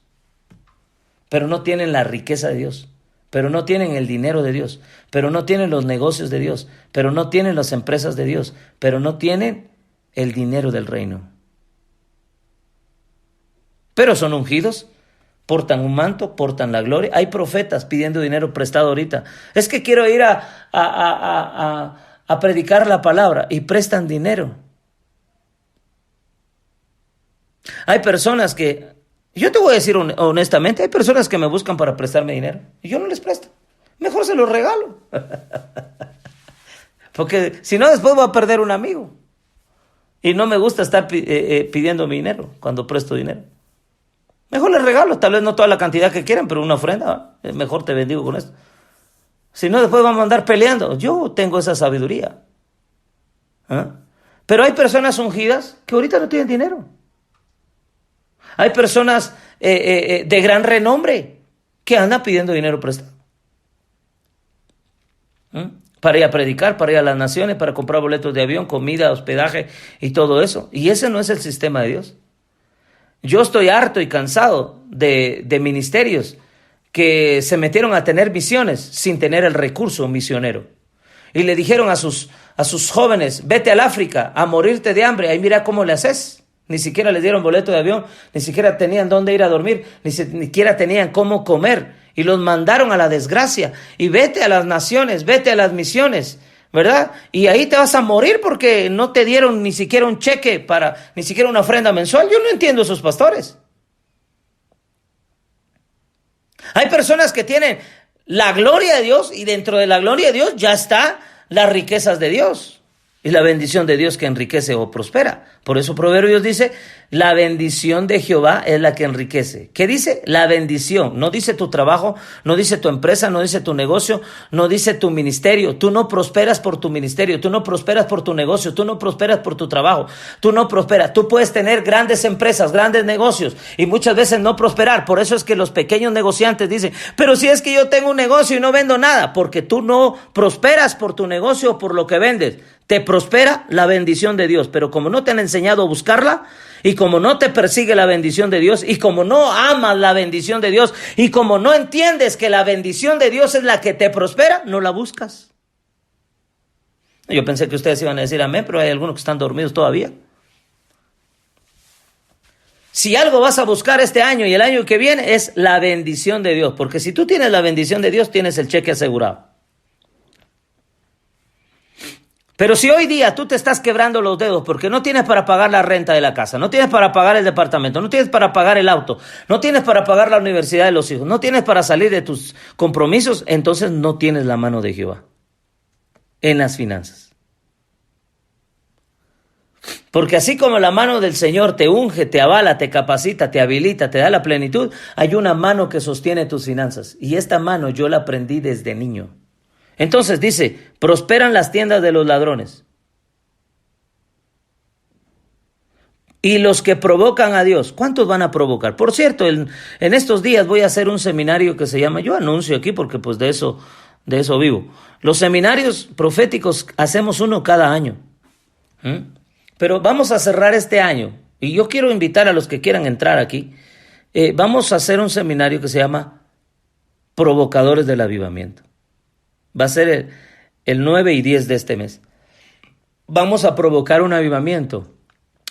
[SPEAKER 1] Pero no tienen la riqueza de Dios, pero no tienen el dinero de Dios, pero no tienen los negocios de Dios, pero no tienen las empresas de Dios, pero no tienen el dinero del reino. Pero son ungidos, portan un manto, portan la gloria. Hay profetas pidiendo dinero prestado ahorita. Es que quiero ir a predicar la palabra y prestan dinero. Hay personas que, yo te voy a decir honestamente, hay personas que me buscan para prestarme dinero y yo no les presto. Mejor se los regalo. Porque si no, después voy a perder un amigo. Y no me gusta estar pidiendo mi dinero cuando presto dinero. Mejor les regalo, tal vez no toda la cantidad que quieran, pero una ofrenda, mejor te bendigo con esto. Si no, después vamos a andar peleando. Yo tengo esa sabiduría. Pero hay personas ungidas que ahorita no tienen dinero. Hay personas de gran renombre que andan pidiendo dinero prestado. Para ir a predicar, para ir a las naciones, para comprar boletos de avión, comida, hospedaje y todo eso. Y ese no es el sistema de Dios. Yo estoy harto y cansado de ministerios que se metieron a tener misiones sin tener el recurso misionero. Y le dijeron a sus jóvenes, vete al África a morirte de hambre, ahí mira cómo le haces. Ni siquiera les dieron boleto de avión, ni siquiera tenían dónde ir a dormir, ni siquiera tenían cómo comer. Y los mandaron a la desgracia. Y vete a las naciones, vete a las misiones, ¿verdad? Y ahí te vas a morir porque no te dieron ni siquiera un cheque ni siquiera una ofrenda mensual. Yo no entiendo a esos pastores. Hay personas que tienen la gloria de Dios y dentro de la gloria de Dios ya está las riquezas de Dios. Y la bendición de Dios que enriquece o prospera. Por eso Proverbios dice, la bendición de Jehová es la que enriquece. ¿Qué dice? La bendición. No dice tu trabajo, no dice tu empresa, no dice tu negocio, no dice tu ministerio. Tú no prosperas por tu ministerio, tú no prosperas por tu negocio, tú no prosperas por tu trabajo, tú no prosperas. Tú puedes tener grandes empresas, grandes negocios y muchas veces no prosperar. Por eso es que los pequeños negociantes dicen, pero si es que yo tengo un negocio y no vendo nada, porque tú no prosperas por tu negocio o por lo que vendes. Te prospera la bendición de Dios, pero como no te han enseñado a buscarla, y como no te persigue la bendición de Dios, y como no amas la bendición de Dios, y como no entiendes que la bendición de Dios es la que te prospera, no la buscas. Yo pensé que ustedes iban a decir amén, pero hay algunos que están dormidos todavía. Si algo vas a buscar este año y el año que viene es la bendición de Dios, porque si tú tienes la bendición de Dios, tienes el cheque asegurado. Pero si hoy día tú te estás quebrando los dedos porque no tienes para pagar la renta de la casa, no tienes para pagar el departamento, no tienes para pagar el auto, no tienes para pagar la universidad de los hijos, no tienes para salir de tus compromisos, entonces no tienes la mano de Jehová en las finanzas. Porque así como la mano del Señor te unge, te avala, te capacita, te habilita, te da la plenitud, hay una mano que sostiene tus finanzas. Y esta mano yo la aprendí desde niño. Entonces dice, prosperan las tiendas de los ladrones. Y los que provocan a Dios, ¿cuántos van a provocar? Por cierto, en estos días voy a hacer un seminario que se llama, yo anuncio aquí porque pues de eso vivo. Los seminarios proféticos hacemos uno cada año. Pero vamos a cerrar este año. Y yo quiero invitar a los que quieran entrar aquí. Vamos a hacer un seminario que se llama Provocadores del Avivamiento. Va a ser el 9 y 10 de este mes. Vamos a provocar un avivamiento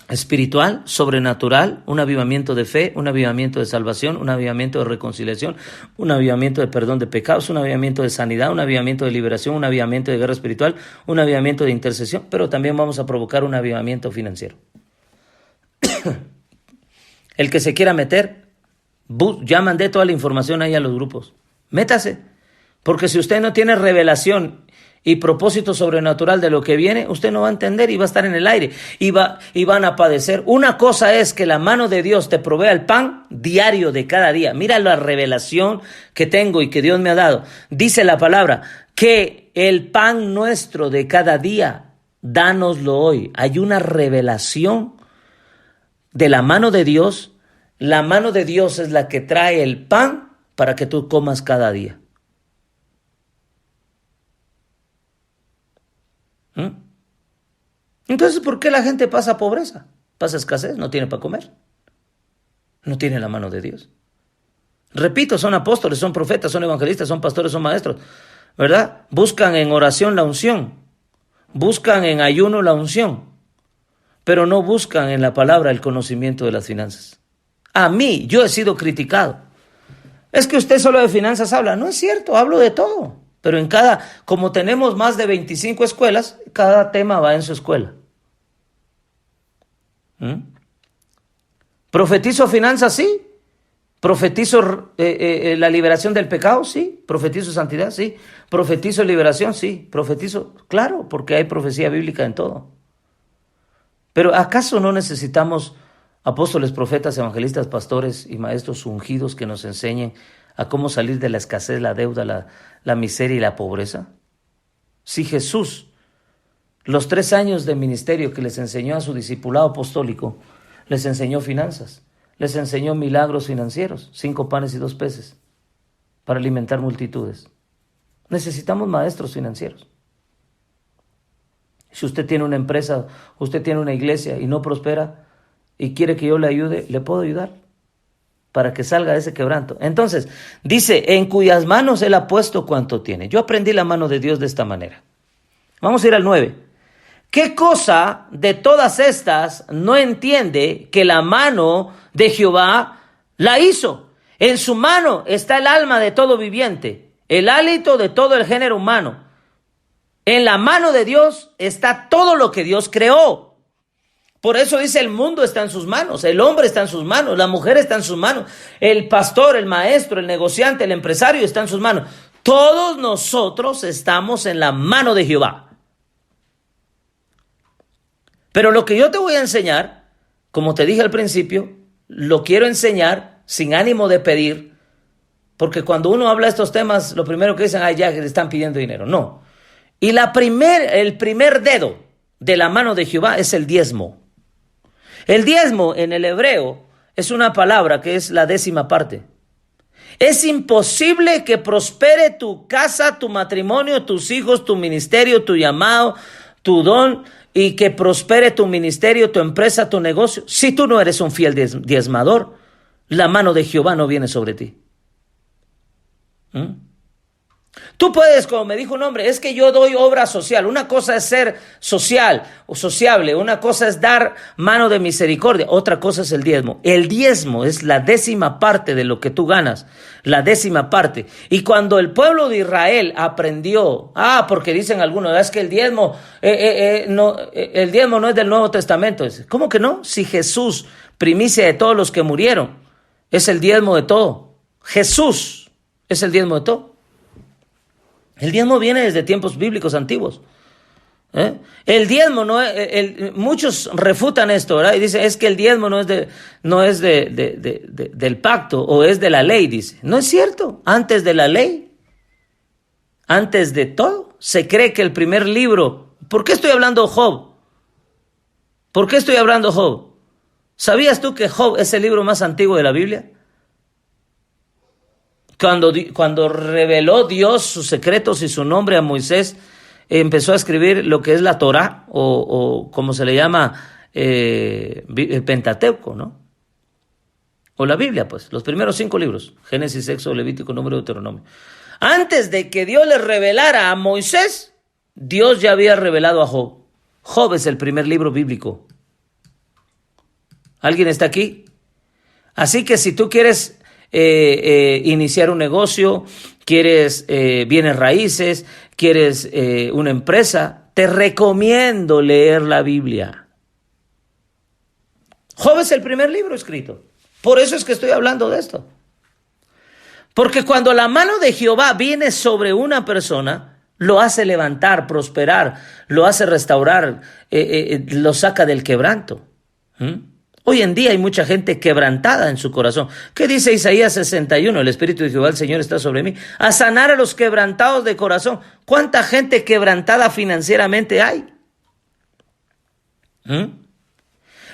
[SPEAKER 1] espiritual, sobrenatural, un avivamiento de fe, un avivamiento de salvación, un avivamiento de reconciliación, un avivamiento de perdón de pecados, un avivamiento de sanidad, un avivamiento de liberación, un avivamiento de guerra espiritual, un avivamiento de intercesión, pero también vamos a provocar un avivamiento financiero. El que se quiera meter, ya mandé toda la información ahí a los grupos. Métase, porque si usted no tiene revelación y propósito sobrenatural de lo que viene, usted no va a entender y va a estar en el aire y van a padecer. Una cosa es que la mano de Dios te provea el pan diario de cada día. Mira la revelación que tengo y que Dios me ha dado. Dice la palabra que el pan nuestro de cada día, dánoslo hoy. Hay una revelación de la mano de Dios. La mano de Dios es la que trae el pan para que tú comas cada día. Entonces, ¿por qué la gente pasa pobreza? Pasa escasez, no tiene para comer. No tiene la mano de Dios. Repito, son apóstoles, son profetas, son evangelistas, son pastores, son maestros, ¿verdad? Buscan en oración la unción. Buscan en ayuno la unción. Pero no buscan en la palabra el conocimiento de las finanzas. A mí, yo he sido criticado. Es que usted solo de finanzas habla. No es cierto, hablo de todo. Pero como tenemos más de 25 escuelas, cada tema va en su escuela. ¿Profetizo finanzas? Sí. ¿Profetizo la liberación del pecado? Sí. ¿Profetizo santidad? Sí. ¿Profetizo liberación? Sí. ¿Profetizo? Claro, porque hay profecía bíblica en todo. Pero ¿acaso no necesitamos apóstoles, profetas, evangelistas, pastores y maestros ungidos que nos enseñen a cómo salir de la escasez, la deuda, la miseria y la pobreza? Si Jesús, los 3 años de ministerio que les enseñó a su discipulado apostólico, les enseñó finanzas, les enseñó milagros financieros, 5 panes y 2 peces, para alimentar multitudes. Necesitamos maestros financieros. Si usted tiene una empresa, usted tiene una iglesia y no prospera y quiere que yo le ayude, le puedo ayudar para que salga de ese quebranto. Entonces, dice, en cuyas manos Él ha puesto cuanto tiene. Yo aprendí la mano de Dios de esta manera. Vamos a ir al 9. ¿Qué cosa de todas estas no entiende que la mano de Jehová la hizo? En su mano está el alma de todo viviente, el hálito de todo el género humano. En la mano de Dios está todo lo que Dios creó. Por eso dice, el mundo está en sus manos, el hombre está en sus manos, la mujer está en sus manos, el pastor, el maestro, el negociante, el empresario está en sus manos. Todos nosotros estamos en la mano de Jehová. Pero lo que yo te voy a enseñar, como te dije al principio, lo quiero enseñar sin ánimo de pedir, porque cuando uno habla de estos temas, lo primero que dicen, ya que le están pidiendo dinero. No. Y el primer dedo de la mano de Jehová es el diezmo. El diezmo en el hebreo es una palabra que es la 10ª parte. Es imposible que prospere tu casa, tu matrimonio, tus hijos, tu ministerio, tu llamado, tu don, y que prospere tu ministerio, tu empresa, tu negocio. Si tú no eres un fiel diezmador, la mano de Jehová no viene sobre ti. Tú puedes, como me dijo un hombre, es que yo doy obra social. Una cosa es ser social o sociable, una cosa es dar mano de misericordia, otra cosa es el diezmo. El diezmo es la 10ª parte de lo que tú ganas, la 10ª parte. Y cuando el pueblo de Israel aprendió, porque dicen algunos, es que el diezmo no es del Nuevo Testamento. ¿Cómo que no? Si Jesús, primicia de todos los que murieron, es el diezmo de todo. Jesús es el diezmo de todo. El diezmo viene desde tiempos bíblicos antiguos. El diezmo no es, muchos refutan esto, ¿verdad? Y dicen, es que el diezmo no es del pacto o es de la ley, dice. No es cierto. Antes de la ley, antes de todo, se cree que el primer libro. ¿Por qué estoy hablando de Job? ¿Por qué estoy hablando de Job? ¿Sabías tú que Job es el libro más antiguo de la Biblia? Cuando reveló Dios sus secretos y su nombre a Moisés, empezó a escribir lo que es la Torá, o como se le llama, el Pentateuco, ¿no? O la Biblia, pues, los primeros 5 libros, Génesis, Éxodo, Levítico, Número, Deuteronomio. Antes de que Dios le revelara a Moisés, Dios ya había revelado a Job. Job es el primer libro bíblico. ¿Alguien está aquí? Así que si tú quieres iniciar un negocio, quieres bienes raíces, quieres una empresa, te recomiendo leer la Biblia. Job es el primer libro escrito. Por eso es que estoy hablando de esto. Porque cuando la mano de Jehová viene sobre una persona, lo hace levantar, prosperar, lo hace restaurar, lo saca del quebranto. Hoy en día hay mucha gente quebrantada en su corazón. ¿Qué dice Isaías 61? El Espíritu de Jehová, el Señor, está sobre mí, a sanar a los quebrantados de corazón. ¿Cuánta gente quebrantada financieramente hay?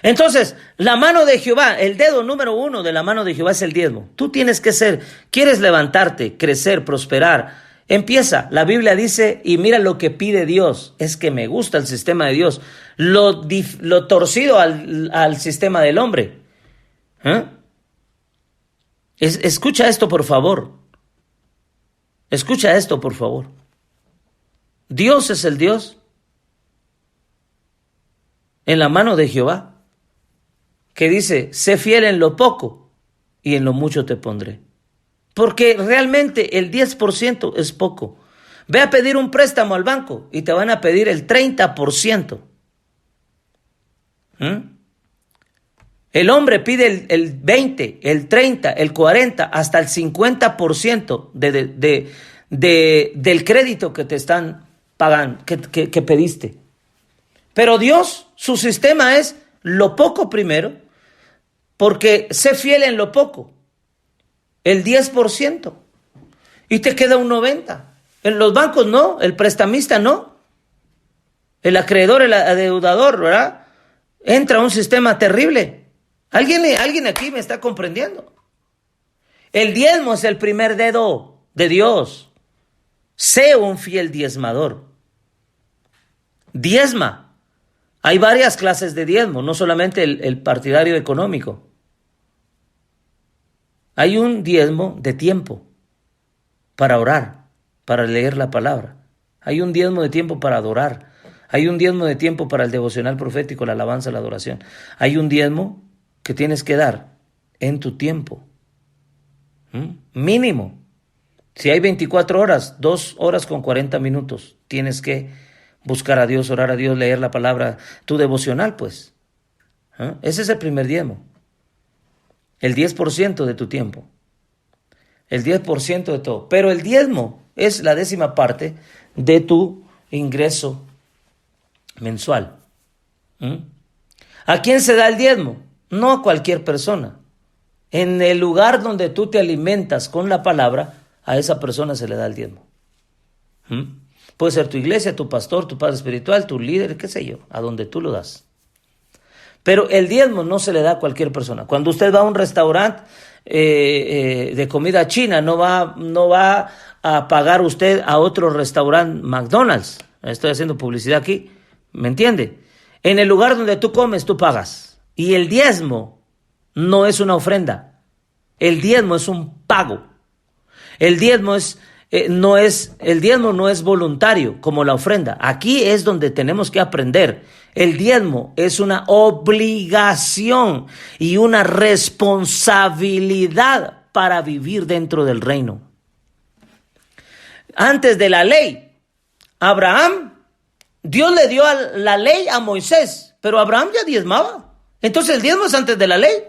[SPEAKER 1] Entonces, la mano de Jehová, el dedo número 1 de la mano de Jehová es el diezmo. Tú tienes que quieres levantarte, crecer, prosperar. Empieza, la Biblia dice, y mira lo que pide Dios, es que me gusta el sistema de Dios, lo torcido al sistema del hombre. Escucha esto, por favor. Escucha esto, por favor. Dios es el Dios en la mano de Jehová, que dice, sé fiel en lo poco y en lo mucho te pondré. Porque realmente el 10% es poco. Ve a pedir un préstamo al banco y te van a pedir el 30%. El hombre pide el 20, el 30, el 40, hasta el 50% del crédito que te están pagando, que pediste. Pero Dios, su sistema es lo poco primero, porque sé fiel en lo poco. El 10%. Y te queda un 90%. En los bancos no, el prestamista no. El acreedor, el adeudador, ¿verdad? Entra a un sistema terrible. ¿Alguien aquí me está comprendiendo? El diezmo es el primer dedo de Dios. Sé un fiel diezmador. Diezma. Hay varias clases de diezmo, no solamente el partidario económico. Hay un diezmo de tiempo para orar, para leer la palabra. Hay un diezmo de tiempo para adorar. Hay un diezmo de tiempo para el devocional profético, la alabanza, la adoración. Hay un diezmo que tienes que dar en tu tiempo. Mínimo. Si hay 24 horas, 2 horas con 40 minutos. Tienes que buscar a Dios, orar a Dios, leer la palabra, tu devocional, pues. Ese es el primer diezmo. El 10% de tu tiempo. El 10% de todo. Pero el diezmo es la 10ª parte de tu ingreso mensual. ¿A quién se da el diezmo? No a cualquier persona. En el lugar donde tú te alimentas con la palabra, a esa persona se le da el diezmo. Puede ser tu iglesia, tu pastor, tu padre espiritual, tu líder, qué sé yo, a donde tú lo das. Pero el diezmo no se le da a cualquier persona. Cuando usted va a un restaurante de comida china, no va a pagar usted a otro restaurante McDonald's. Estoy haciendo publicidad aquí, ¿me entiende? En el lugar donde tú comes, tú pagas. Y el diezmo no es una ofrenda. El diezmo es un pago. El diezmo no es voluntario como la ofrenda. Aquí es donde tenemos que aprender. El diezmo es una obligación y una responsabilidad para vivir dentro del reino. Antes de la ley, Dios le dio la ley a Moisés, pero Abraham ya diezmaba. Entonces el diezmo es antes de la ley.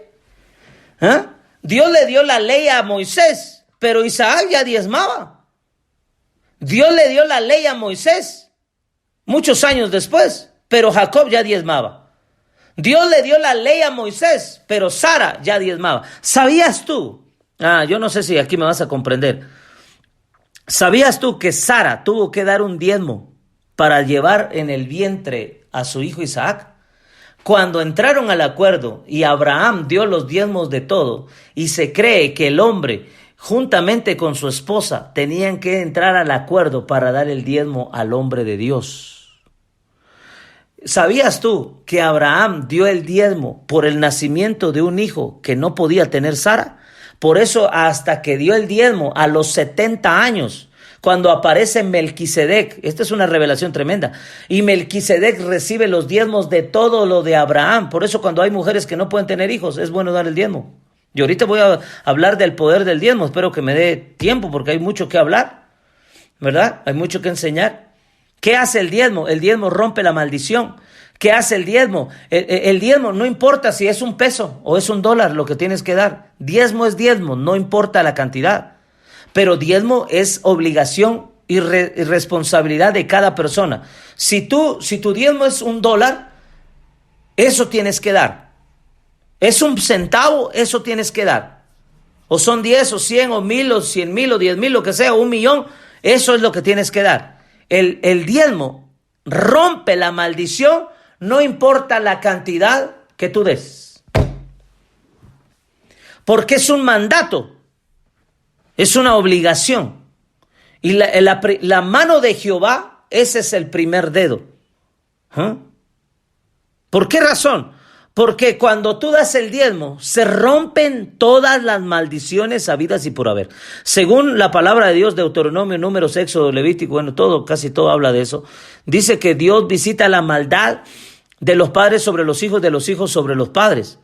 [SPEAKER 1] Dios le dio la ley a Moisés, pero Isaac ya diezmaba. Dios le dio la ley a Moisés, muchos años después, pero Jacob ya diezmaba. Dios le dio la ley a Moisés, pero Sara ya diezmaba. ¿Sabías tú? Yo no sé si aquí me vas a comprender. ¿Sabías tú que Sara tuvo que dar un diezmo para llevar en el vientre a su hijo Isaac? Cuando entraron al acuerdo y Abraham dio los diezmos de todo, y se cree que el hombre, juntamente con su esposa, tenían que entrar al acuerdo para dar el diezmo al hombre de Dios. ¿Sabías tú que Abraham dio el diezmo por el nacimiento de un hijo que no podía tener Sara? Por eso hasta que dio el diezmo a los 70 años, cuando aparece Melquisedec, esta es una revelación tremenda, y Melquisedec recibe los diezmos de todo lo de Abraham. Por eso cuando hay mujeres que no pueden tener hijos, es bueno dar el diezmo. Y ahorita voy a hablar del poder del diezmo, espero que me dé tiempo porque hay mucho que hablar, ¿verdad? Hay mucho que enseñar. ¿Qué hace el diezmo? El diezmo rompe la maldición. ¿Qué hace el diezmo? El diezmo no importa si es un peso o es un dólar lo que tienes que dar. Diezmo es diezmo, no importa la cantidad. Pero diezmo es obligación y responsabilidad de cada persona. Si tu diezmo es $1, eso tienes que dar. Es un centavo, eso tienes que dar. O son 10 o 100 o 1000 o 100,000 o 10,000, lo que sea, o 1,000,000, eso es lo que tienes que dar. El diezmo rompe la maldición, no importa la cantidad que tú des. Porque es un mandato, es una obligación. Y la mano de Jehová, ese es el primer dedo. ¿Por qué razón? Porque cuando tú das el diezmo, se rompen todas las maldiciones habidas y por haber. Según la palabra de Dios, Deuteronomio, Números, Éxodo, Levítico, casi todo habla de eso. Dice que Dios visita la maldad de los padres sobre los hijos, de los hijos sobre los padres.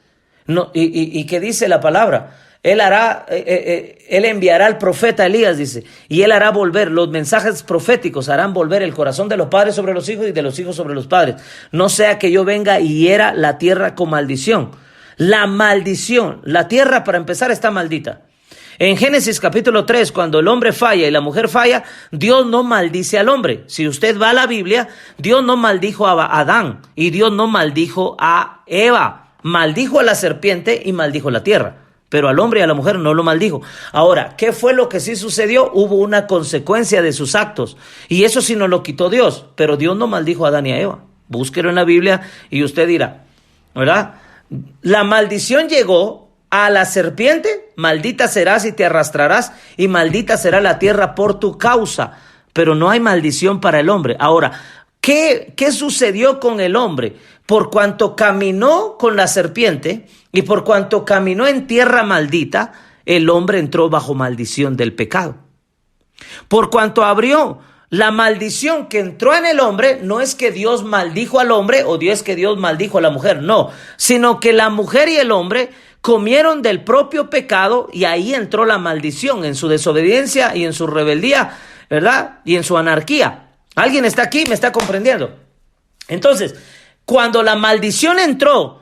[SPEAKER 1] Y que dice la palabra, Él enviará al profeta Elías, dice, y él hará volver, los mensajes proféticos harán volver el corazón de los padres sobre los hijos y de los hijos sobre los padres. No sea que yo venga y hiera la tierra con maldición. La maldición, la tierra para empezar está maldita. En Génesis capítulo 3, cuando el hombre falla y la mujer falla, Dios no maldice al hombre. Si usted va a la Biblia, Dios no maldijo a Adán y Dios no maldijo a Eva. Maldijo a la serpiente y maldijo la tierra. Pero al hombre y a la mujer no lo maldijo. Ahora, ¿qué fue lo que sí sucedió? Hubo una consecuencia de sus actos. Y eso sí nos lo quitó Dios. Pero Dios no maldijo a Adán y a Eva. Búsquelo en la Biblia y usted dirá, ¿verdad? La maldición llegó a la serpiente. Maldita serás y te arrastrarás. Y maldita será la tierra por tu causa. Pero no hay maldición para el hombre. Ahora, ¿qué sucedió con el hombre? Por cuanto caminó con la serpiente y por cuanto caminó en tierra maldita, el hombre entró bajo maldición del pecado. Por cuanto abrió la maldición que entró en el hombre, no es que Dios maldijo al hombre o es que Dios maldijo a la mujer, no, sino que la mujer y el hombre comieron del propio pecado y ahí entró la maldición en su desobediencia y en su rebeldía, ¿verdad? Y en su anarquía. ¿Alguien está aquí? ¿Me está comprendiendo? Entonces, cuando la maldición entró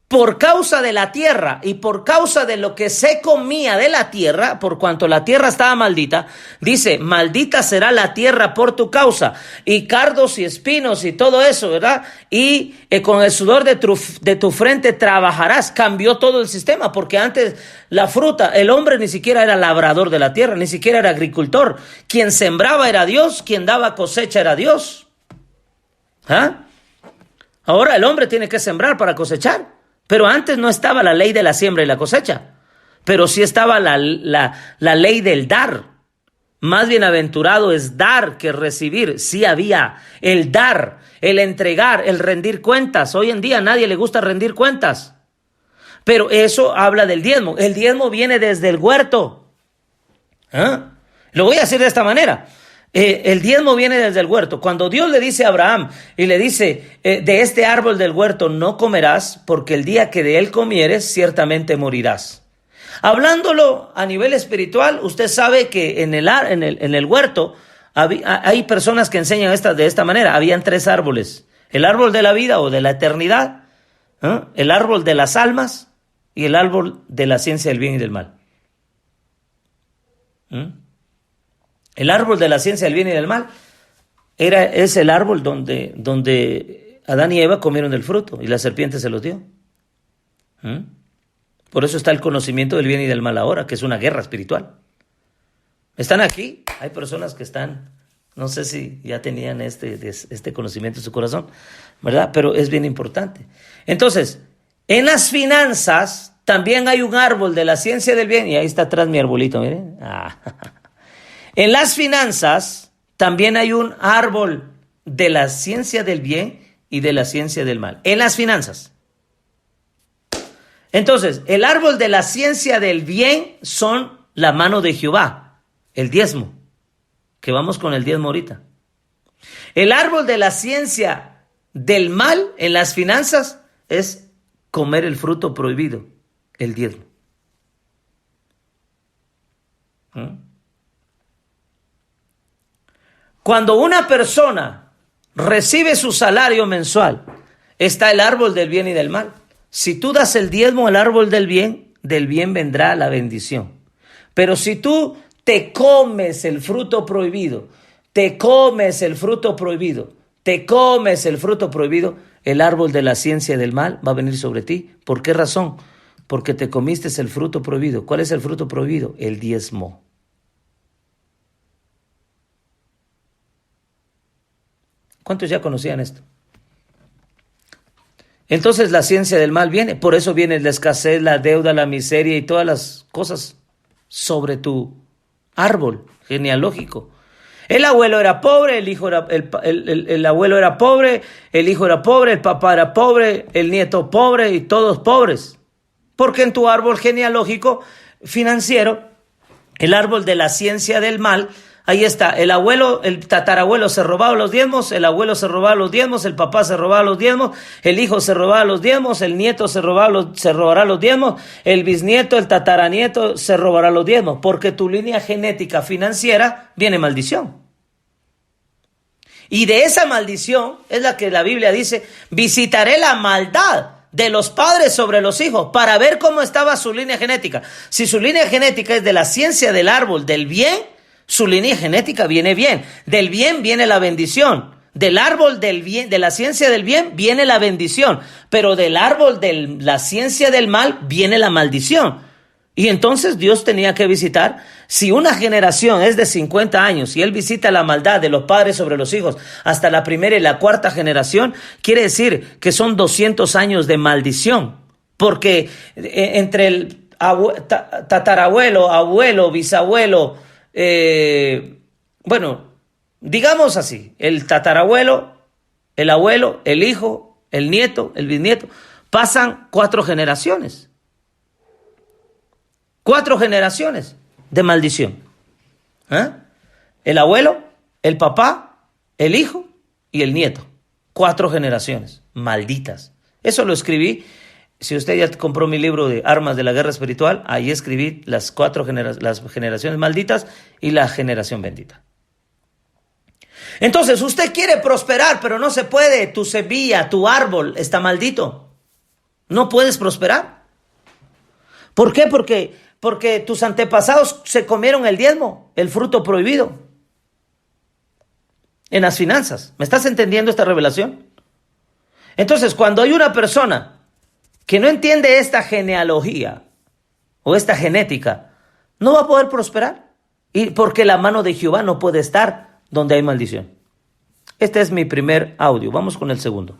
[SPEAKER 1] por causa de la tierra y por causa de lo que se comía de la tierra, por cuanto la tierra estaba maldita, dice, maldita será la tierra por tu causa, y cardos y espinos y todo eso, ¿verdad? Y con el sudor de tu frente trabajarás. Cambió todo el sistema, porque antes la fruta, el hombre ni siquiera era labrador de la tierra, ni siquiera era agricultor. Quien sembraba era Dios, quien daba cosecha era Dios. Ahora el hombre tiene que sembrar para cosechar. Pero antes no estaba la ley de la siembra y la cosecha, pero sí estaba la ley del dar. Más bienaventurado es dar que recibir. Sí había el dar, el entregar, el rendir cuentas. Hoy en día a nadie le gusta rendir cuentas, pero eso habla del diezmo. El diezmo viene desde el huerto. Lo voy a decir de esta manera. El diezmo viene desde el huerto. Cuando Dios le dice a Abraham y le dice, de este árbol del huerto no comerás, porque el día que de él comieres, ciertamente morirás. Hablándolo a nivel espiritual, usted sabe que en el huerto hay personas que enseñan de esta manera. Habían 3 árboles. El árbol de la vida o de la eternidad, el árbol de las almas y el árbol de la ciencia del bien y del mal. El árbol de la ciencia del bien y del mal es el árbol donde Adán y Eva comieron del fruto y la serpiente se los dio. Por eso está el conocimiento del bien y del mal ahora, que es una guerra espiritual. ¿Están aquí? Hay personas que están, no sé si ya tenían este conocimiento en su corazón, ¿verdad? Pero es bien importante. Entonces, en las finanzas también hay un árbol de la ciencia del bien, y ahí está atrás mi arbolito, miren. En las finanzas también hay un árbol de la ciencia del bien y de la ciencia del mal. En las finanzas. Entonces, el árbol de la ciencia del bien son la mano de Jehová, el diezmo, que vamos con el diezmo ahorita. El árbol de la ciencia del mal en las finanzas es comer el fruto prohibido, el diezmo. Cuando una persona recibe su salario mensual, está el árbol del bien y del mal. Si tú das el diezmo al árbol del bien vendrá la bendición. Pero si tú te comes el fruto prohibido, el árbol de la ciencia del mal va a venir sobre ti. ¿Por qué razón? Porque te comiste el fruto prohibido. ¿Cuál es el fruto prohibido? El diezmo. ¿Cuántos ya conocían esto? Entonces la ciencia del mal viene, por eso viene la escasez, la deuda, la miseria y todas las cosas sobre tu árbol genealógico. El abuelo era pobre, el hijo era, el abuelo era pobre, el hijo era pobre, el papá era pobre, el nieto pobre y todos pobres. Porque en tu árbol genealógico financiero, el árbol de la ciencia del mal, ahí está, el abuelo, el tatarabuelo se robaba los diezmos, el abuelo se robaba los diezmos, el papá se robaba los diezmos, el hijo se robaba los diezmos, el nieto se robará los diezmos, el bisnieto, el tataranieto se robará los diezmos, porque tu línea genética financiera viene maldición. Y de esa maldición es la que la Biblia dice, visitaré la maldad de los padres sobre los hijos para ver cómo estaba su línea genética. Si su línea genética es de la ciencia del árbol del bien, su línea genética viene bien. Del bien viene la bendición. Del árbol del bien, de la ciencia del bien, viene la bendición. Pero del árbol de la ciencia del mal, viene la maldición. Y entonces Dios tenía que visitar. Si una generación es de 50 años y Él visita la maldad de los padres sobre los hijos hasta la primera y la cuarta generación, quiere decir que son 200 años de maldición. Porque entre el tatarabuelo, abuelo, bisabuelo, digamos así, el tatarabuelo, el abuelo, el hijo, el nieto, el bisnieto, pasan 4 generaciones. 4 generaciones de maldición. El abuelo, el papá, el hijo y el nieto. 4 generaciones malditas. Eso lo escribí. Si usted ya compró mi libro de Armas de la Guerra Espiritual, ahí escribí las 4 las generaciones malditas y la generación bendita. Entonces, usted quiere prosperar, pero no se puede. Tu semilla, tu árbol está maldito. No puedes prosperar. ¿Por qué? Porque tus antepasados se comieron el diezmo, el fruto prohibido. En las finanzas. ¿Me estás entendiendo esta revelación? Entonces, cuando hay una persona que no entiende esta genealogía o esta genética, no va a poder prosperar. Y porque la mano de Jehová no puede estar donde hay maldición. Este es mi primer audio. Vamos con el segundo.